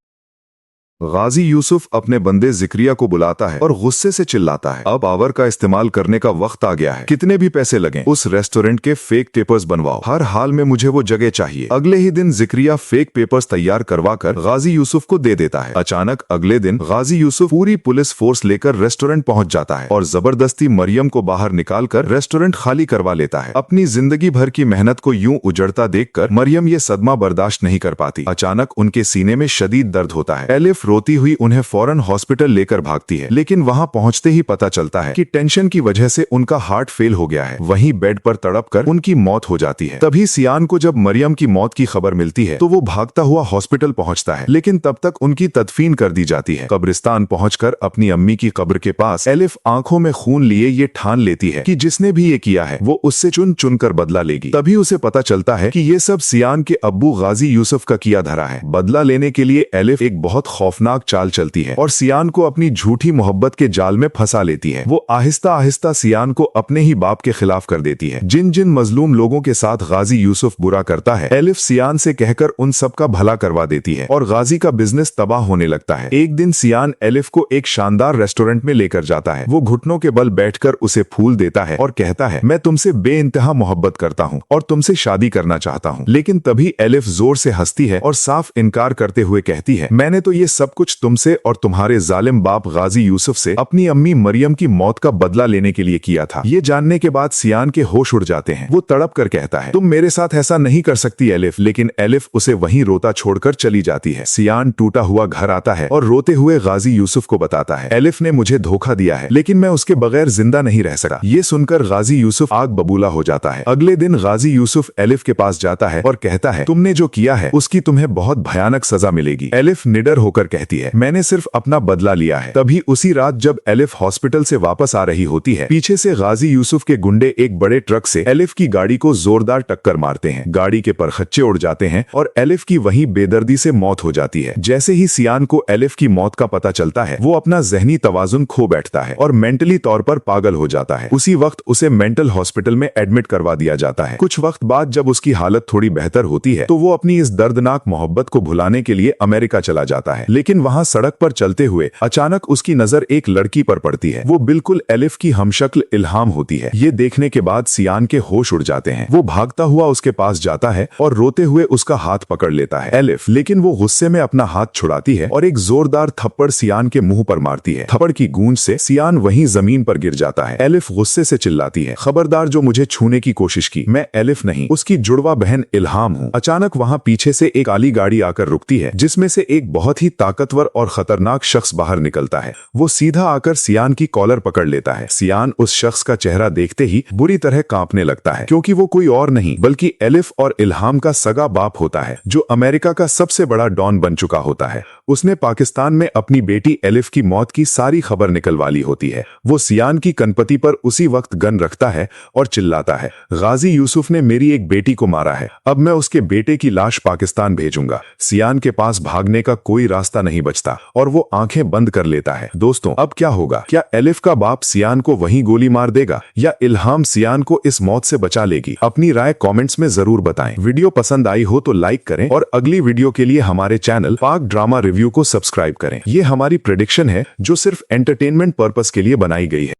गाजी यूसुफ अपने बंदे जिक्रिया को बुलाता है और गुस्से से चिल्लाता है, अब पावर का इस्तेमाल करने का वक्त आ गया है। कितने भी पैसे लगें, उस रेस्टोरेंट के फेक पेपर्स बनवाओ। हर हाल में मुझे वो जगह चाहिए। अगले ही दिन जिक्रिया फेक पेपर्स तैयार करवाकर गाजी यूसुफ को दे देता है। अचानक अगले दिन गाजी यूसुफ पूरी पुलिस फोर्स लेकर रेस्टोरेंट पहुंच जाता है और जबरदस्ती मरियम को बाहर निकालकर रेस्टोरेंट खाली करवा लेता है। अपनी जिंदगी भर की मेहनत को यूं उजड़ता देखकर मरियम ये सदमा बर्दाश्त नहीं कर पाती। अचानक उनके सीने में शदीद दर्द होता है। एलिफ रोती हुई उन्हें फौरन हॉस्पिटल लेकर भागती है, लेकिन वहां पहुंचते ही पता चलता है कि टेंशन की वजह से उनका हार्ट फेल हो गया है। वहीं बेड पर तड़पकर उनकी मौत हो जाती है। तभी सियान को जब मरियम की मौत की खबर मिलती है तो वो भागता हुआ हॉस्पिटल पहुंचता है, लेकिन तब तक उनकी तदफीन कर दी जाती है। कब्रिस्तान पहुंचकर अपनी अम्मी की कब्र के पास एलिफ आंखों में खून लिए ये ठान लेती है कि जिसने भी ये किया है वो उससे चुन चुन कर बदला लेगी। तभी उसे पता चलता है कि ये सब सियान के अब्बू गाजी यूसुफ का किया धरा है। बदला लेने के लिए एलिफ एक बहुत खौफ खौफनाक चाल चलती है और सियान को अपनी झूठी मोहब्बत के जाल में फंसा लेती है। वो आहिस्ता आहिस्ता सियान को अपने ही बाप के खिलाफ कर देती है। जिन जिन मजलूम लोगों के साथ गाजी यूसुफ बुरा करता है, एलिफ सियान से कहकर उन सब का भला करवा देती है और गाजी का बिजनेस तबाह होने लगता है। एक दिन सियान एलिफ को एक शानदार रेस्टोरेंट में लेकर जाता है। वो घुटनों के बल बैठकर उसे फूल देता है और कहता है, मैं तुमसे बेइंतहा मोहब्बत करता हूँ और तुमसे शादी करना चाहता हूँ। लेकिन तभी एलिफ जोर से हंसती है और साफ इनकार करते हुए कहती है, मैंने तो ये सब कुछ तुमसे और तुम्हारे जालिम बाप गाजी यूसुफ से अपनी अम्मी मरियम की मौत का बदला लेने के लिए किया था। ये जानने के बाद सियान के होश उड़ जाते हैं। वो तड़प कर कहता है, तुम मेरे साथ ऐसा नहीं कर सकती एलिफ। लेकिन एलिफ उसे वहीं रोता छोड़कर चली जाती है। सियान टूटा हुआ घर आता है और रोते हुए गाजी यूसुफ को बताता है, एलिफ ने मुझे धोखा दिया है, लेकिन मैं उसके बगैर जिंदा नहीं रह सका। ये सुनकर गाजी यूसुफ आग बबूला हो जाता है। अगले दिन गाजी यूसुफ एलिफ के पास जाता है और कहता है, तुमने जो किया है उसकी तुम्हें बहुत भयानक सजा मिलेगी। एलिफ निडर होकर कहती है, मैंने सिर्फ अपना बदला लिया है। तभी उसी रात जब एलिफ हॉस्पिटल से वापस आ रही होती है, पीछे से गाजी यूसुफ के गुंडे एक बड़े ट्रक से एलिफ की गाड़ी को जोरदार टक्कर मारते हैं। गाड़ी के परखच्चे उड़ जाते हैं और एलिफ की वहीं बेदर्दी से मौत हो जाती है। जैसे ही सियान को एलिफ की मौत का पता चलता है, वो अपना जहनी तवाजुन खो बैठता है और मेंटली तौर पर पागल हो जाता है। उसी वक्त उसे मेंटल हॉस्पिटल में एडमिट करवा दिया जाता है। कुछ वक्त बाद जब उसकी हालत थोड़ी बेहतर होती है, तो वो अपनी इस दर्दनाक मोहब्बत को भुलाने के लिए अमेरिका चला जाता है। लेकिन वहां सड़क पर चलते हुए अचानक उसकी नजर एक लड़की पर पड़ती है। वो बिल्कुल एलिफ की हमशक्ल इल्हाम होती है। ये देखने के बाद सियान के होश उड़ जाते हैं। वो भागता हुआ उसके पास जाता है और रोते हुए उसका हाथ पकड़ लेता है एलिफ, लेकिन वो गुस्से में अपना हाथ छुड़ाती है और एक जोरदार थप्पड़ सियान के मुंह पर मारती है। थप्पड़ की गूंज से सियान वहीं जमीन पर गिर जाता है। एलिफ गुस्से से चिल्लाती है, खबरदार जो मुझे छूने की कोशिश की, मैं एलिफ नहीं, उसकी जुड़वा बहन इल्हाम हूँ। अचानक वहाँ पीछे से एक काली गाड़ी आकर रुकती है, जिसमें से एक बहुत ही ताकतवर और खतरनाक शख्स बाहर निकलता है। वो सीधा आकर सियान की कॉलर पकड़ लेता है। सियान उस शख्स का चेहरा देखते ही बुरी तरह कांपने लगता है, क्योंकि वो कोई और नहीं बल्कि एलिफ और इल्हाम का सगा बाप होता है, जो अमेरिका का सबसे बड़ा डॉन बन चुका होता है। उसने पाकिस्तान में अपनी बेटी एलिफ की मौत की सारी खबर निकलवा ली होती है। वो सियान की कनपति पर उसी वक्त गन रखता है और चिल्लाता है, गाजी यूसुफ ने मेरी एक बेटी को मारा है, अब मैं उसके बेटे की लाश पाकिस्तान भेजूंगा। सियान के पास भागने का कोई रास्ता नहीं बचता और वो आंखें बंद कर लेता है। दोस्तों, अब क्या होगा? क्या एलिफ का बाप सियान को वहीं गोली मार देगा या इल्हाम सियान को इस मौत से बचा लेगी? अपनी राय कमेंट्स में जरूर बताएं। वीडियो पसंद आई हो तो लाइक करें और अगली वीडियो के लिए हमारे चैनल पाक ड्रामा रिव्यू को सब्सक्राइब करें। ये हमारी प्रेडिक्शन है जो सिर्फ एंटरटेनमेंट पर्पस के लिए बनाई गई है।